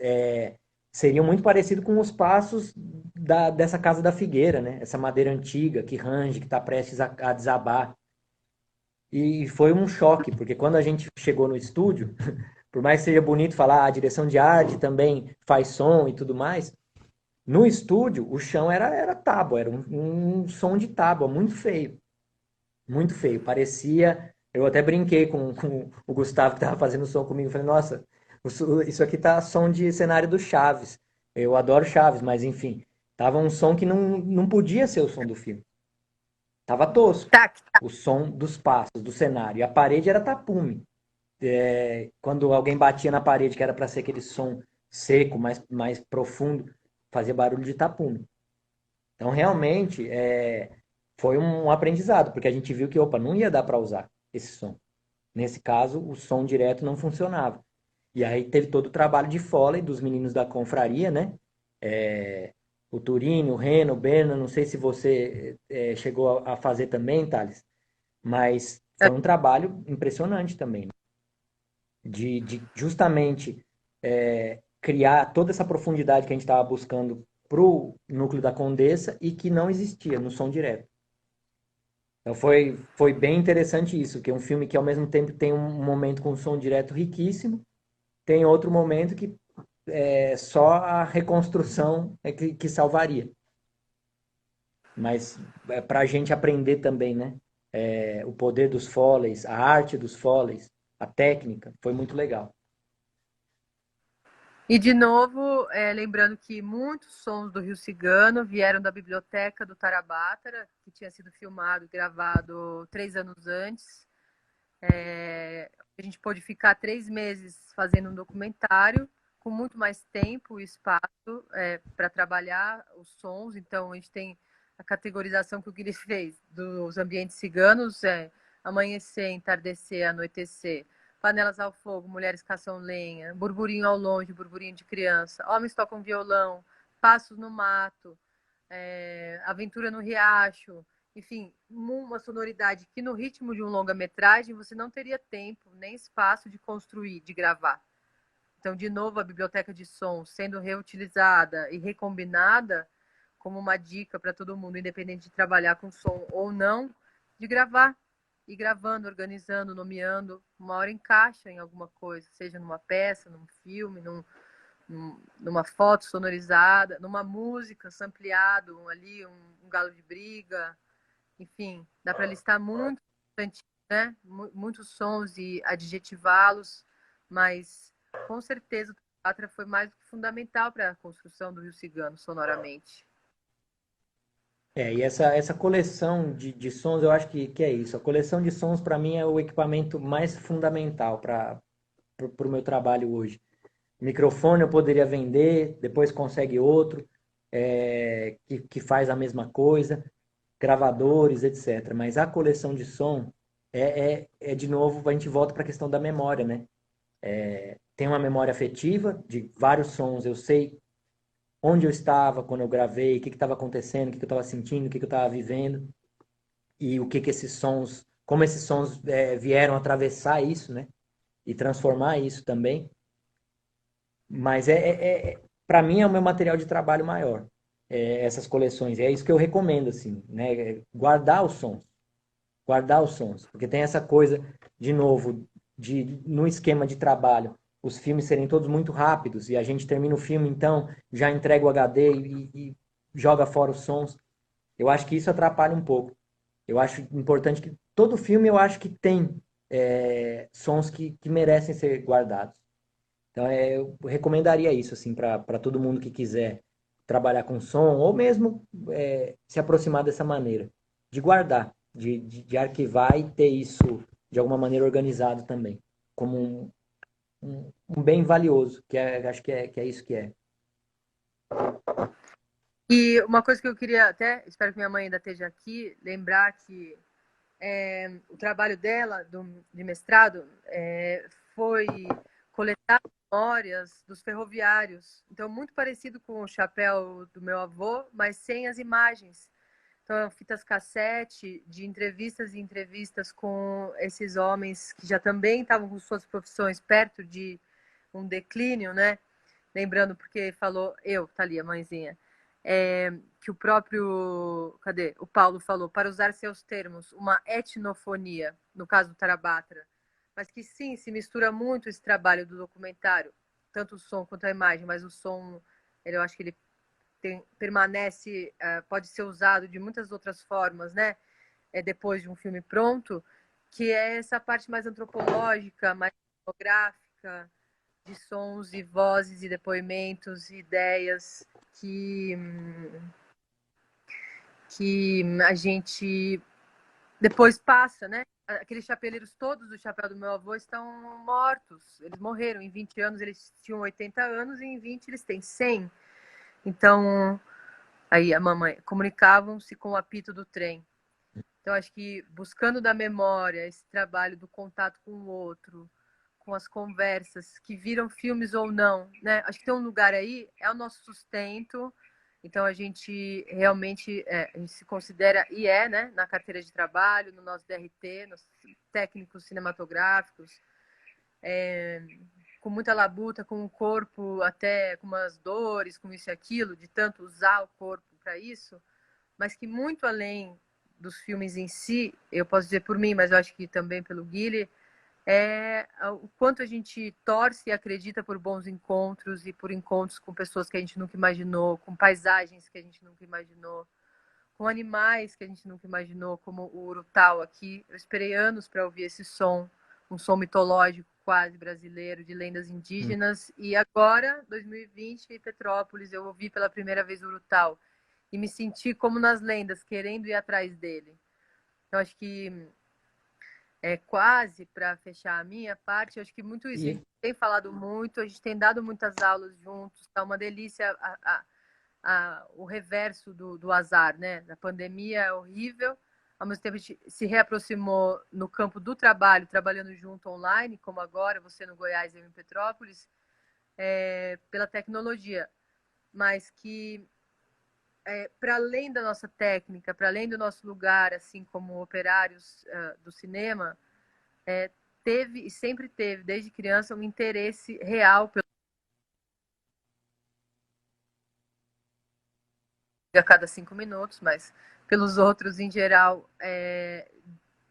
S2: seriam muito parecidos com os passos dessa casa da Figueira, né? Essa madeira antiga que range, que está prestes a desabar. E foi um choque, porque quando a gente chegou no estúdio, por mais que seja bonito falar, a direção de arte também faz som e tudo mais, no estúdio o chão era tábua, era um som de tábua, muito feio. Muito feio. Parecia. Eu até brinquei com o Gustavo que estava fazendo som comigo. Falei, nossa, isso aqui tá som de cenário do Chaves. Eu adoro Chaves, mas enfim. Tava um som que não podia ser o som do filme. Tava tosco.
S1: Tac,
S2: O som dos passos, do cenário. E a parede era tapume. Quando alguém batia na parede, que era para ser aquele som seco, mais profundo, fazia barulho de tapume. Então, realmente, foi um aprendizado, porque a gente viu que, opa, não ia dar para usar esse som. Nesse caso, o som direto não funcionava. E aí teve todo o trabalho de Foley dos meninos da confraria, né? O Turini, o Reno, o Berna, não sei se você chegou a fazer também, Thales, mas foi um trabalho impressionante também, né? De justamente criar toda essa profundidade que a gente estava buscando pro núcleo da Condessa e que não existia no som direto. Então foi bem interessante isso, que é um filme que ao mesmo tempo tem um momento com som direto riquíssimo, tem outro momento que só a reconstrução que salvaria. Mas para a gente aprender também, né? O poder dos foleys, a arte dos foleys, a técnica, foi muito legal.
S1: E, de novo, lembrando que muitos sons do Rio Cigano vieram da biblioteca do Tarabátara, que tinha sido filmado e gravado 3 anos antes. A gente pôde ficar 3 meses fazendo um documentário, com muito mais tempo e espaço para trabalhar os sons. Então, a gente tem a categorização que o Guilherme fez dos ambientes ciganos, amanhecer, entardecer, anoitecer. Panelas ao fogo, mulheres caçam lenha, burburinho ao longe, burburinho de criança, homens tocam violão, passos no mato, aventura no riacho. enfim, uma sonoridade que no ritmo de um longa-metragem você não teria tempo nem espaço de construir, de gravar. Então, de novo, a biblioteca de som sendo reutilizada e recombinada como uma dica para todo mundo, independente de trabalhar com som ou não, de gravar. Ir gravando, organizando, nomeando, uma hora encaixa em alguma coisa, seja numa peça, num filme, numa foto sonorizada, numa música, sampleado, ali, um galo de briga, enfim, dá para listar muito, né? Muitos sons e adjetivá-los, mas com certeza o Pátria foi mais do que fundamental para a construção do Rio Cigano sonoramente.
S2: E essa coleção de sons, eu acho que é isso. A coleção de sons, para mim, é o equipamento mais fundamental para o meu trabalho hoje. Microfone eu poderia vender, depois consegue outro que faz a mesma coisa, gravadores, etc. Mas a coleção de som de novo, a gente volta para a questão da memória, né? Tem uma memória afetiva de vários sons, eu sei onde eu estava quando eu gravei, o que estava acontecendo, o que eu estava sentindo, o que eu estava vivendo e o que esses sons, como esses sons vieram atravessar isso, né? E transformar isso também. Mas para mim é o meu material de trabalho maior, essas coleções. É isso que eu recomendo, assim, né? Guardar os sons, porque tem essa coisa, de novo, no esquema de trabalho, os filmes serem todos muito rápidos e a gente termina o filme, então já entrega o HD e joga fora os sons. Eu acho que isso atrapalha um pouco. Eu acho importante que todo filme eu acho que tem sons que merecem ser guardados. Então, eu recomendaria isso assim para todo mundo que quiser trabalhar com som ou mesmo se aproximar dessa maneira, de guardar, de arquivar e ter isso de alguma maneira organizado também, como um bem valioso, acho que é isso que é.
S1: E uma coisa que eu queria até, espero que minha mãe ainda esteja aqui, lembrar que o trabalho dela, de mestrado, foi coletar memórias dos ferroviários. Então, muito parecido com o chapéu do meu avô, mas sem as imagens. Então, fitas cassete de entrevistas e entrevistas com esses homens que já também estavam com suas profissões perto de um declínio, né? Lembrando, porque falou, tá ali a mãezinha, que o próprio, cadê? O Paulo falou, para usar seus termos, uma etnofonia, no caso do Tarabatra, mas que sim, se mistura muito esse trabalho do documentário, tanto o som quanto a imagem, mas o som, eu acho que ele permanece, pode ser usado de muitas outras formas, né? Depois de um filme pronto, que é essa parte mais antropológica, mais fotográfica, de sons e vozes e depoimentos e ideias que a gente depois passa, né? Aqueles chapeleiros todos do chapéu do meu avô estão mortos. Eles morreram. Em 20 anos eles tinham 80 anos e em 20 eles têm 100. Então, aí a mamãe comunicavam-se com o apito do trem. Então, acho que buscando da memória esse trabalho do contato com o outro, com as conversas que viram filmes ou não, né? Acho que tem um lugar aí, é o nosso sustento. Então a gente realmente a gente se considera e né, na carteira de trabalho, no nosso DRT, nos técnicos cinematográficos, com muita labuta, com o corpo até com umas dores, com isso e aquilo, de tanto usar o corpo para isso, mas que muito além dos filmes em si, eu posso dizer por mim, mas eu acho que também pelo Guilherme, o quanto a gente torce e acredita por bons encontros e por encontros com pessoas que a gente nunca imaginou, com paisagens que a gente nunca imaginou, com animais que a gente nunca imaginou, como o urutau aqui. Eu esperei anos para ouvir esse som, um som mitológico quase brasileiro, de lendas indígenas, e agora, 2020, em Petrópolis, eu ouvi pela primeira vez o urutau e me senti como nas lendas, querendo ir atrás dele. Então, acho que quase para fechar a minha parte, acho que muito isso. A gente tem falado muito, a gente tem dado muitas aulas juntos, tá uma delícia o reverso do azar, né? Da pandemia é horrível, ao mesmo tempo a gente se reaproximou no campo do trabalho, trabalhando junto online, como agora, você no Goiás e eu em Petrópolis, pela tecnologia, mas que para além da nossa técnica, para além do nosso lugar, assim como operários do cinema, teve e sempre teve, desde criança, um interesse real a cada 5 minutos, mas pelos outros em geral,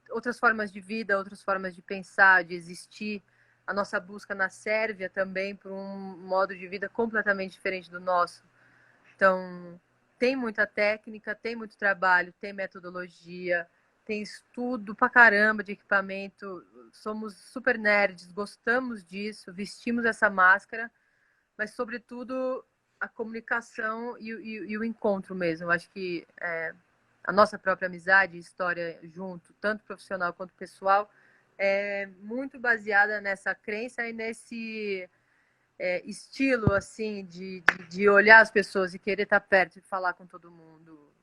S1: outras formas de vida, outras formas de pensar, de existir. A nossa busca na Sérvia também por um modo de vida completamente diferente do nosso. Então, tem muita técnica, tem muito trabalho, tem metodologia, tem estudo pra caramba de equipamento. Somos super nerds, gostamos disso, vestimos essa máscara, mas, sobretudo, a comunicação e o encontro mesmo. Eu acho que a nossa própria amizade e história junto, tanto profissional quanto pessoal, é muito baseada nessa crença e nesse estilo assim de olhar as pessoas e querer estar perto e falar com todo mundo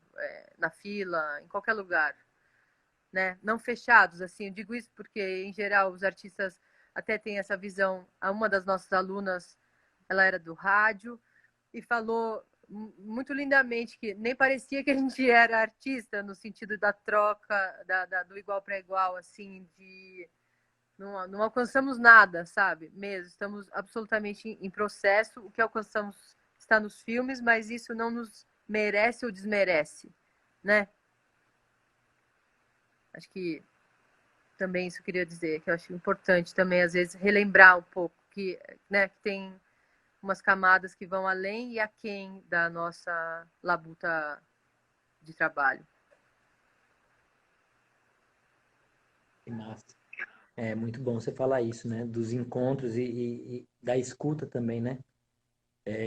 S1: na fila, em qualquer lugar, né? Não fechados, assim. Eu digo isso porque, em geral, os artistas até têm essa visão. Uma das nossas alunas, ela era do rádio e falou muito lindamente que nem parecia que a gente era artista no sentido da troca, do igual para igual, assim, de não alcançamos nada, sabe? Mesmo, estamos absolutamente em processo. O que alcançamos está nos filmes, mas isso não nos merece ou desmerece, né? Acho que também isso eu queria dizer, que eu acho importante também, às vezes, relembrar um pouco que, né, que tem umas camadas que vão além e aquém da nossa labuta de trabalho.
S2: Que massa. É muito bom você falar isso, né? Dos encontros e da escuta também, né?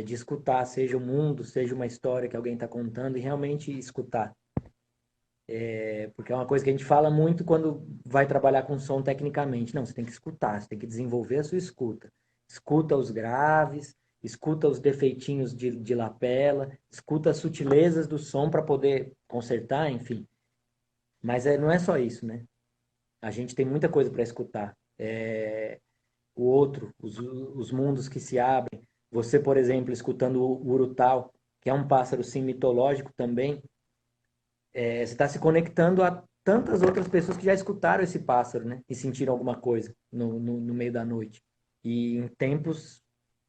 S2: De escutar, seja o mundo, seja uma história que alguém está contando, e realmente escutar. Porque é uma coisa que a gente fala muito quando vai trabalhar com som tecnicamente. Não, você tem que escutar, você tem que desenvolver a sua escuta. Escuta os graves, escuta os defeitinhos de lapela, escuta as sutilezas do som para poder consertar, enfim. Mas não é só isso, né? A gente tem muita coisa para escutar. O outro, os mundos que se abrem. Você, por exemplo, escutando o urutau, que é um pássaro sim mitológico também, você está se conectando a tantas outras pessoas que já escutaram esse pássaro, né? E sentiram alguma coisa no meio da noite. E em tempos,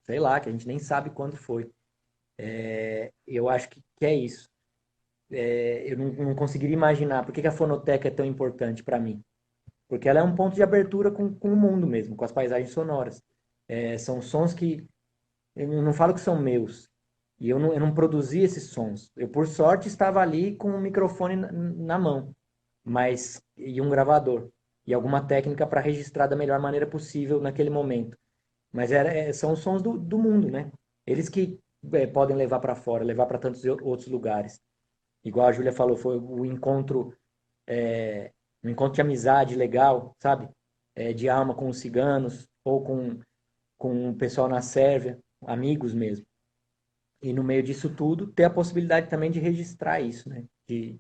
S2: sei lá, que a gente nem sabe quando foi. Eu acho que é isso. Eu não conseguiria imaginar por que a fonoteca é tão importante para mim. Porque ela é um ponto de abertura com o mundo mesmo, com as paisagens sonoras. São sons que eu não falo que são meus. E eu não produzi esses sons. Eu, por sorte, estava ali com o microfone na mão, mas e um gravador e alguma técnica para registrar da melhor maneira possível naquele momento. Mas são os sons do mundo, né? Eles que podem levar para fora, levar para tantos outros lugares. Igual a Júlia falou, foi um encontro de amizade legal, sabe? De alma com os ciganos ou com o pessoal na Sérvia, amigos mesmo. E no meio disso tudo, ter a possibilidade também de registrar isso, né? De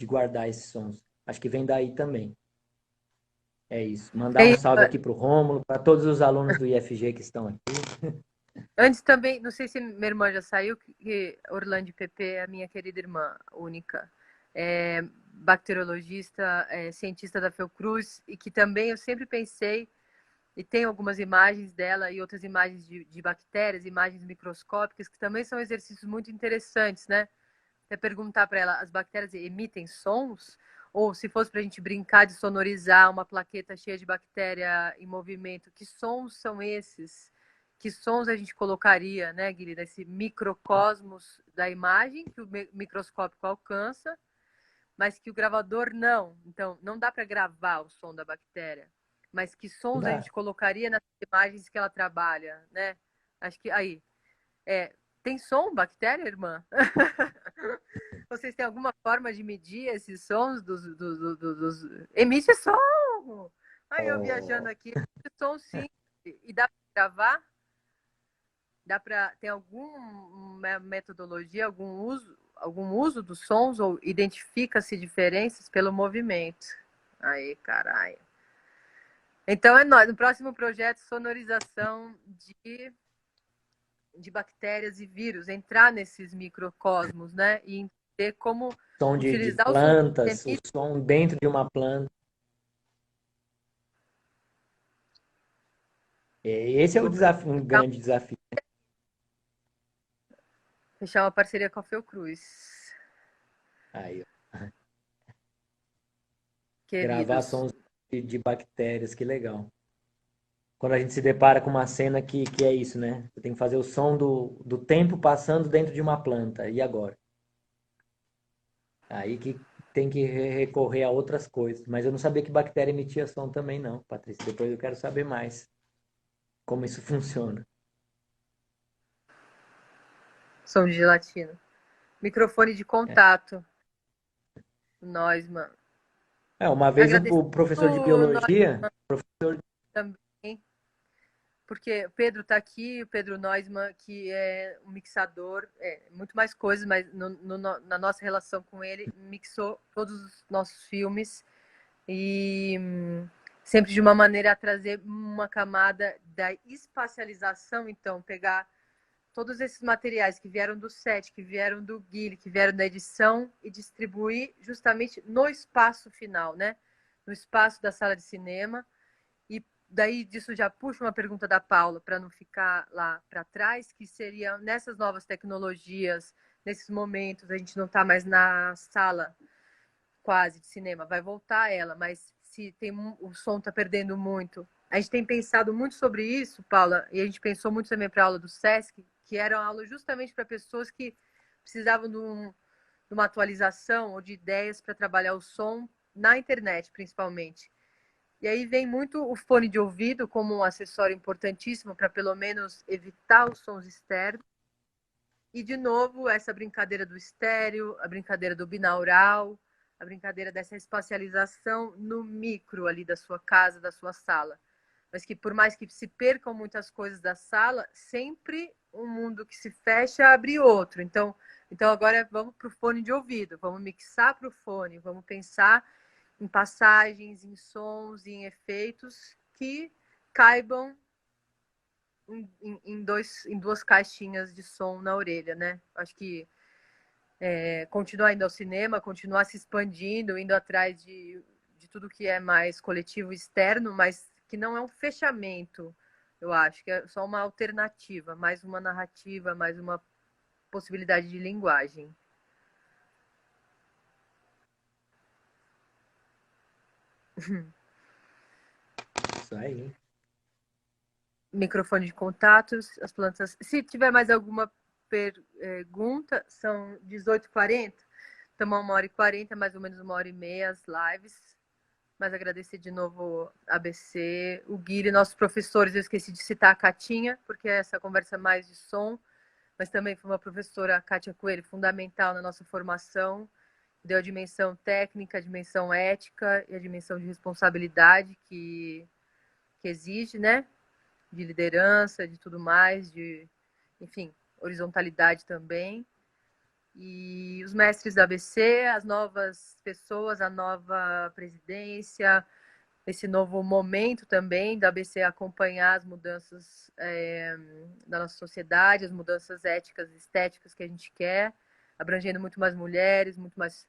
S2: guardar esses sons. Acho que vem daí também. É isso. Mandar um
S1: E,
S2: salve aqui para o Rômulo, para todos os alunos do IFG que estão aqui.
S1: antes também, não sei se minha irmã já saiu, que Orlando PP é a minha querida irmã única. É bacteriologista, cientista da Fiocruz, e que também eu sempre pensei, e tem algumas imagens dela e outras imagens de bactérias, imagens microscópicas, que também são exercícios muito interessantes, né? Até perguntar para ela, as bactérias emitem sons? Ou se fosse para a gente brincar de sonorizar uma plaqueta cheia de bactéria em movimento, que sons são esses? Que sons a gente colocaria, né, Guilherme, nesse microcosmos da imagem que o microscópio alcança, mas que o gravador não. Então, não dá para gravar o som da bactéria, mas que sons a
S2: Dá.
S1: gente colocaria nas imagens que ela trabalha, né? Acho que aí. Tem som, bactéria, irmã? Vocês têm alguma forma de medir esses sons dos... Emite som! Aí eu viajando
S2: Oh,
S1: aqui, emite som sim. E dá para gravar? Dá para tem alguma metodologia, algum uso dos sons ou identifica-se diferenças pelo movimento? Aí, caralho. Então é nóis. No próximo projeto, sonorização de bactérias e vírus, entrar nesses microcosmos, né? E entender como
S2: Som de
S1: utilizar o som
S2: plantas, o som dentro de uma planta. Esse é o desafio, um grande desafio.
S1: fechar uma parceria com a Fiocruz.
S2: Aí, ó. Gravar
S1: Queridos.
S2: sons de bactérias, que legal. Quando a gente se depara com uma cena que é isso, né? Você tem que fazer o som do tempo passando dentro de uma planta. E agora? Aí que tem que recorrer a outras coisas. Mas eu não sabia que bactéria emitia som também, não, Patrícia. Depois eu quero saber mais como isso funciona.
S1: Som de gelatina. Microfone de contato. Nós, mano.
S2: Uma vez
S1: Agradecer
S2: o professor de
S1: o nós
S2: biologia,
S1: também, porque o Pedro está aqui, o Pedro Neusman, que é um mixador, muito mais coisas, mas na nossa relação com ele, mixou todos os nossos filmes e sempre de uma maneira a trazer uma camada da espacialização, então, pegar todos esses materiais que vieram do set, que vieram do Guile, que vieram da edição e distribuir justamente no espaço final, né? No espaço da sala de cinema. E daí disso já puxa uma pergunta da Paula para não ficar lá para trás, que seria nessas novas tecnologias, nesses momentos, a gente não está mais na sala quase de cinema, vai voltar ela, mas se tem o som está perdendo muito. A gente tem pensado muito sobre isso, Paula, e a gente pensou muito também para a aula do SESC, que era uma aula justamente para pessoas que precisavam de uma atualização ou de ideias para trabalhar o som na internet, principalmente. E aí vem muito o fone de ouvido como um acessório importantíssimo para pelo menos evitar os sons externos. E, de novo, essa brincadeira do estéreo, a brincadeira do binaural, a brincadeira dessa espacialização no micro ali da sua casa, da sua sala. Mas que por mais que se percam muitas coisas da sala, sempre um mundo que se fecha abre outro. Então agora vamos para o fone de ouvido, vamos mixar para o fone, vamos pensar em passagens, em sons, em efeitos que caibam em duas caixinhas de som na orelha, né? Acho que continuar indo ao cinema, continuar se expandindo, indo atrás de tudo que é mais coletivo externo, mas que não é um fechamento, eu acho, que é só uma alternativa, mais uma narrativa, mais uma possibilidade de linguagem.
S2: isso aí.
S1: Microfone de contatos, as plantas. Se tiver mais alguma pergunta, são 18h40, estamos 1h40, mais ou menos 1h30 as lives. Mas agradecer de novo a ABC, o Guilherme, nossos professores. Eu esqueci de citar a Catinha, porque essa conversa é mais de som, mas também foi uma professora, a Kátia Coelho, fundamental na nossa formação. Deu a dimensão técnica, a dimensão ética e a dimensão de responsabilidade que exige, né? De liderança, de tudo mais, enfim, horizontalidade também. E os mestres da ABC, as novas pessoas, a nova presidência, esse novo momento também da ABC acompanhar as mudanças da nossa sociedade, as mudanças éticas e estéticas que a gente quer, abrangendo muito mais mulheres, muito mais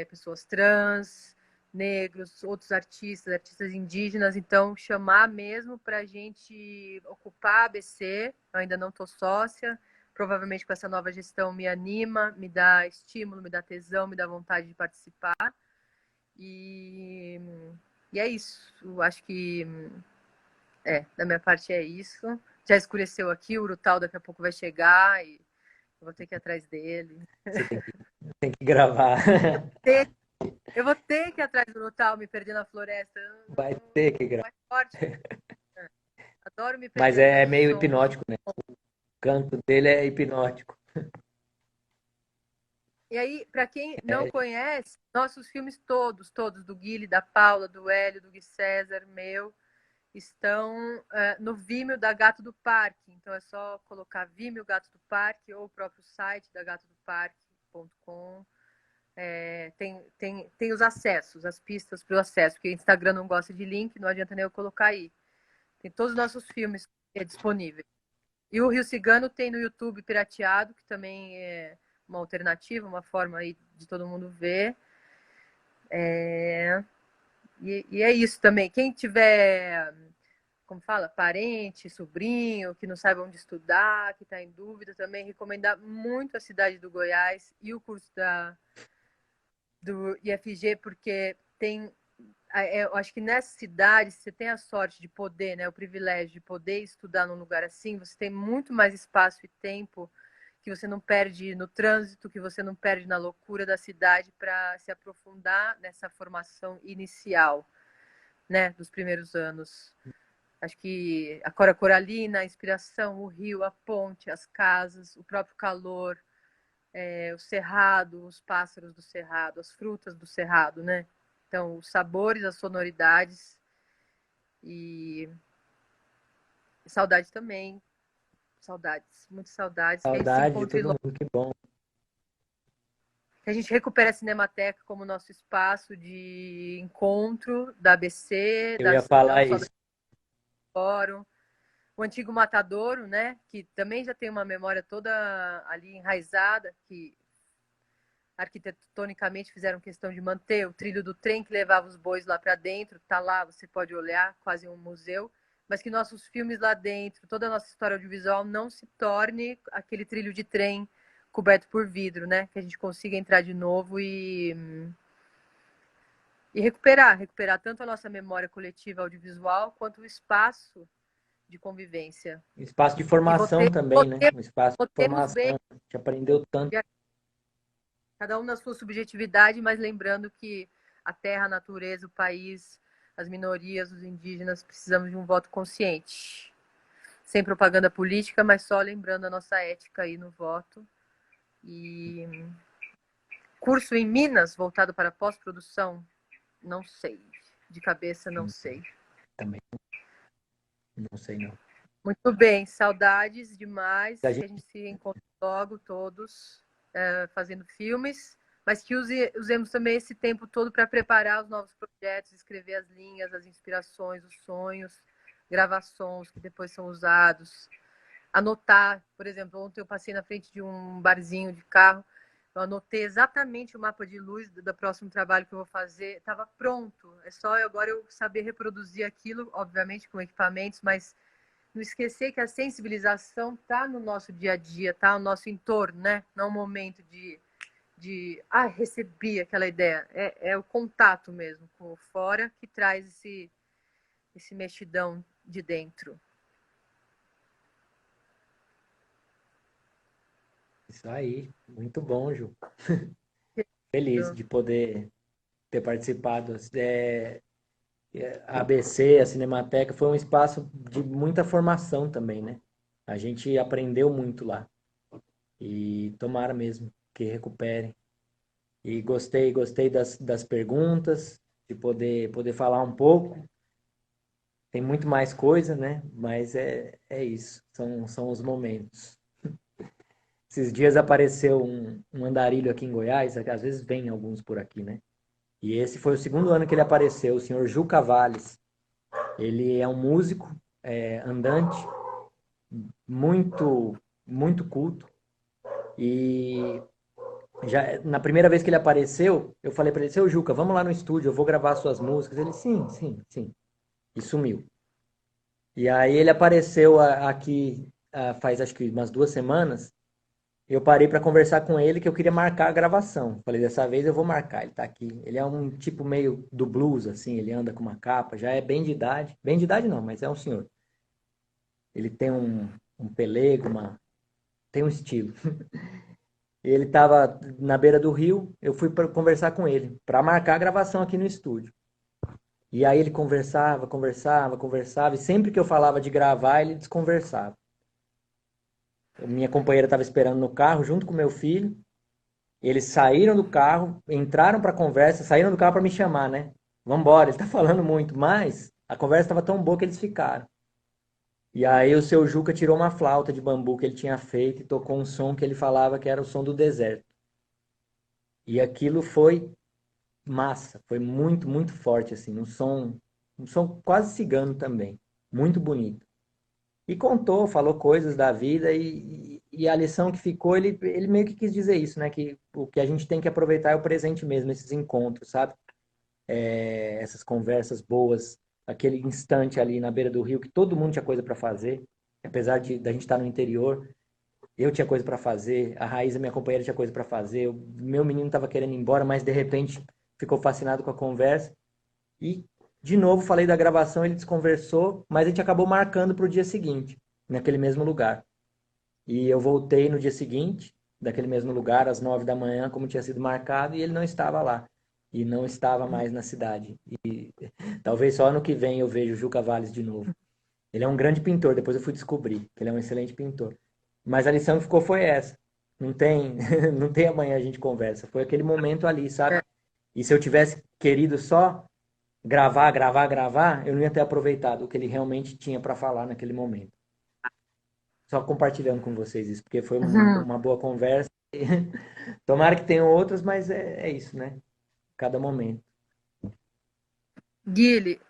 S1: pessoas trans, negros, outros artistas, artistas indígenas. Então, chamar mesmo para a gente ocupar a ABC. Eu ainda não estou sócia, provavelmente com essa nova gestão me anima, me dá estímulo, me dá tesão, me dá vontade de participar. E é isso. Eu acho que da minha parte é isso. Já escureceu aqui, o Urutau daqui a pouco vai chegar e eu vou ter que ir atrás dele.
S2: Você tem que gravar.
S1: Eu vou ter que ir atrás do Urutau, me perder na floresta.
S2: Vai ter que gravar.
S1: Mais forte. Adoro me
S2: Mas
S1: perder no meio
S2: é
S1: dos
S2: meio
S1: sons.
S2: hipnótico, né? O canto dele é hipnótico.
S1: E aí, para quem não conhece, nossos filmes todos do Guile, da Paula, do Hélio, do Gui César, meu, estão no Vimeo da Gato do Parque. Então é só colocar Vimeo Gato do Parque ou o próprio site da gatodoparque.com. Tem os acessos, as pistas para o acesso, porque o Instagram não gosta de link, não adianta nem eu colocar aí. Tem todos os nossos filmes disponíveis. E o Rio Cigano tem no YouTube pirateado, que também é uma alternativa, uma forma aí de todo mundo ver. E é isso também. Quem tiver, como fala, parente, sobrinho, que não saiba onde estudar, que está em dúvida, também recomendar muito a cidade do Goiás e o curso do IFG, porque tem. Eu acho que nessa cidade você tem a sorte de poder, né, o privilégio de poder estudar num lugar assim, você tem muito mais espaço e tempo que você não perde no trânsito, que você não perde na loucura da cidade para se aprofundar nessa formação inicial, né, dos primeiros anos. Acho que a Cora Coralina, a inspiração, o rio, a ponte, as casas, o próprio calor, o cerrado, os pássaros do cerrado, as frutas do cerrado, né? Então, os sabores, as sonoridades e saudade também. Saudades, muitas saudades. Que a gente se
S2: Saudade de
S1: encontre
S2: todo
S1: logo.
S2: mundo, que bom.
S1: Que a gente recupere a Cinemateca como nosso espaço de encontro da ABC,
S2: Eu ia
S1: não
S2: falar
S1: só da
S2: isso.
S1: Fórum. O antigo Matadouro, né? Que também já tem uma memória toda ali enraizada, que arquitetonicamente fizeram questão de manter o trilho do trem que levava os bois lá para dentro, tá lá, você pode olhar, quase um museu, mas que nossos filmes lá dentro, toda a nossa história audiovisual não se torne aquele trilho de trem coberto por vidro, né? Que a gente consiga entrar de novo e recuperar tanto a nossa memória coletiva audiovisual quanto o espaço de convivência.
S2: Espaço de
S1: E
S2: formação também, né? Um espaço de
S1: votemos bem,
S2: formação. A gente aprendeu tanto.
S1: cada um na sua subjetividade, mas lembrando que a terra, a natureza, o país, as minorias, os indígenas, precisamos de um voto consciente. Sem propaganda política, mas só lembrando a nossa ética aí no voto. E curso em Minas voltado para pós-produção, não sei. De cabeça, não sei.
S2: Também não sei não.
S1: Muito bem, saudades demais.
S2: A
S1: Que
S2: gente,
S1: a gente se encontre logo, todos, fazendo filmes, mas que usemos também esse tempo todo para preparar os novos projetos, escrever as linhas, as inspirações, os sonhos, gravações que depois são usados. Anotar, por exemplo, ontem eu passei na frente de um barzinho de carro, eu anotei exatamente o mapa de luz do próximo trabalho que eu vou fazer, estava pronto. É só agora eu saber reproduzir aquilo, obviamente com equipamentos, mas não esquecer que a sensibilização está no nosso dia a dia, está no nosso entorno, né? Não é um momento recebi aquela ideia. É o contato mesmo com o fora que traz esse mexidão de dentro.
S2: isso aí. Muito bom, Ju. Feliz de poder ter participado. A ABC, a Cinemateca, foi um espaço de muita formação também, né? A gente aprendeu muito lá. E tomara mesmo que recuperem. E gostei das perguntas, de poder falar um pouco. Tem muito mais coisa, né? Mas é isso, são os momentos. Esses dias apareceu um andarilho aqui em Goiás, às vezes vem alguns por aqui, né? E esse foi o segundo ano que ele apareceu, o senhor Ju Cavalles. Ele é um músico andante, muito, muito culto. E já na primeira vez que ele apareceu, eu falei para ele, seu Juca, vamos lá no estúdio, eu vou gravar suas músicas. Ele, sim, sim, sim. E sumiu. E aí ele apareceu aqui faz acho que umas 2 semanas. Eu parei para conversar com ele que eu queria marcar a gravação. Falei, dessa vez eu vou marcar, ele tá aqui. Ele é um tipo meio do blues, assim, ele anda com uma capa, já é bem de idade. Bem de idade não, mas é um senhor. Ele tem um pelego, tem um estilo. Ele estava na beira do rio, eu fui para conversar com ele, para marcar a gravação aqui no estúdio. E aí ele conversava, e sempre que eu falava de gravar, ele desconversava. Minha companheira estava esperando no carro, junto com meu filho. Eles saíram do carro, entraram para a conversa, saíram do carro para me chamar, né? Vambora, ele está falando muito, mas a conversa estava tão boa que eles ficaram. E aí o seu Juca tirou uma flauta de bambu que ele tinha feito e tocou um som que ele falava que era o som do deserto. E aquilo foi massa, foi muito, muito forte, assim, um som quase cigano também, muito bonito. E contou, falou coisas da vida e a lição que ficou, ele meio que quis dizer isso, né? Que o que a gente tem que aproveitar é o presente mesmo, esses encontros, sabe? Essas conversas boas, aquele instante ali na beira do rio que todo mundo tinha coisa para fazer, apesar de da gente estar no interior, eu tinha coisa para fazer, a Raíza, minha companheira, tinha coisa para fazer, o meu menino estava querendo ir embora, mas de repente ficou fascinado com a conversa. E, de novo, falei da gravação, ele desconversou, mas a gente acabou marcando para o dia seguinte, naquele mesmo lugar. E eu voltei no dia seguinte, daquele mesmo lugar, às 9 da manhã, como tinha sido marcado, e ele não estava lá. E não estava mais na cidade. E talvez só ano que vem eu veja o Juca Valles de novo. Ele é um grande pintor, depois eu fui descobrir que ele é um excelente pintor. Mas a lição que ficou foi essa. Não tem, não tem amanhã a gente conversa. Foi aquele momento ali, sabe?
S1: É.
S2: E se eu tivesse querido só gravar, eu não ia ter aproveitado o que ele realmente tinha para falar naquele momento. Só compartilhando com vocês isso, porque foi
S1: Uhum.
S2: uma boa conversa. Tomara que tenham outras, mas é isso, né? Cada momento.
S1: Guile,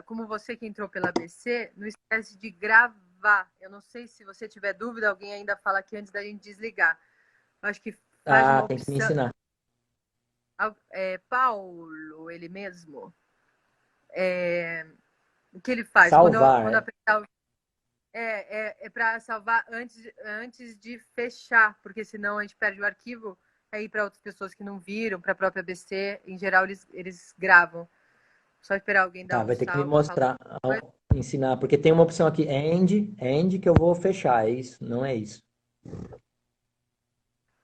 S1: como você que entrou pela ABC, não esquece de gravar. Eu não sei se você tiver dúvida, alguém ainda fala aqui antes da gente desligar. Eu acho que faz
S2: Ah,
S1: uma
S2: tem que me
S1: opção.
S2: ensinar.
S1: Paulo, ele mesmo, o que ele faz? Quando
S2: Salvar.
S1: apertar para salvar antes de fechar, porque senão a gente perde o arquivo aí para outras pessoas que não viram, para a própria ABC. Em geral, eles gravam. Só esperar alguém dar
S2: Tá,
S1: um
S2: vai ter que me
S1: salve e falar.
S2: mostrar, ensinar, porque tem uma opção aqui, end que eu vou fechar, é isso? Não é isso.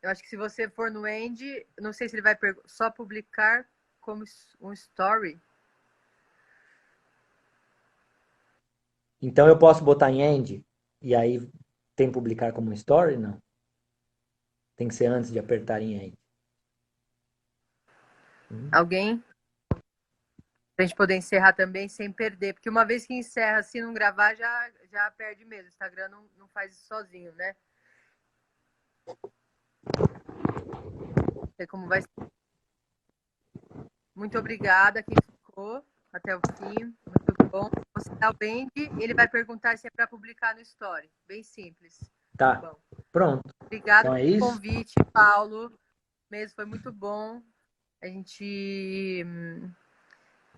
S1: Eu acho que se você for no End, não sei se ele vai só publicar como um story.
S2: Então eu posso botar em end e aí tem publicar como story? Não. Tem que ser antes de apertar em end.
S1: Alguém? Pra gente poder encerrar também sem perder. Porque uma vez que encerra, se não gravar, já perde mesmo. O Instagram não faz isso sozinho, né? Não sei como vai ser. Muito obrigada quem ficou até o fim. Muito bom. Você dá o end, ele vai perguntar se é para publicar no Story. Bem simples. Tá
S2: Tá,
S1: bom.
S2: pronto.
S1: Obrigada
S2: Então é
S1: pelo
S2: isso?
S1: convite, Paulo. Mesmo foi muito bom. A gente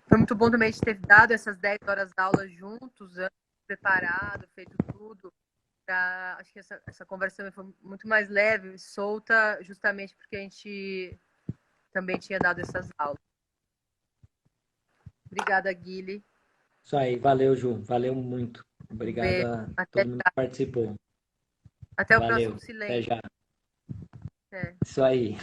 S1: foi muito bom também a gente ter dado essas 10 horas de aula juntos, preparado, feito tudo. Acho que essa conversa foi muito mais leve, solta, justamente porque a gente também tinha dado essas aulas. Obrigada, Guile.
S2: Isso aí, valeu, Ju. Valeu muito.
S1: Um
S2: Obrigado
S1: beijo.
S2: a
S1: Até,
S2: todo mundo que participou.
S1: até o
S2: Valeu.
S1: próximo
S2: Até
S1: silêncio.
S2: já.
S1: É.
S2: Isso aí.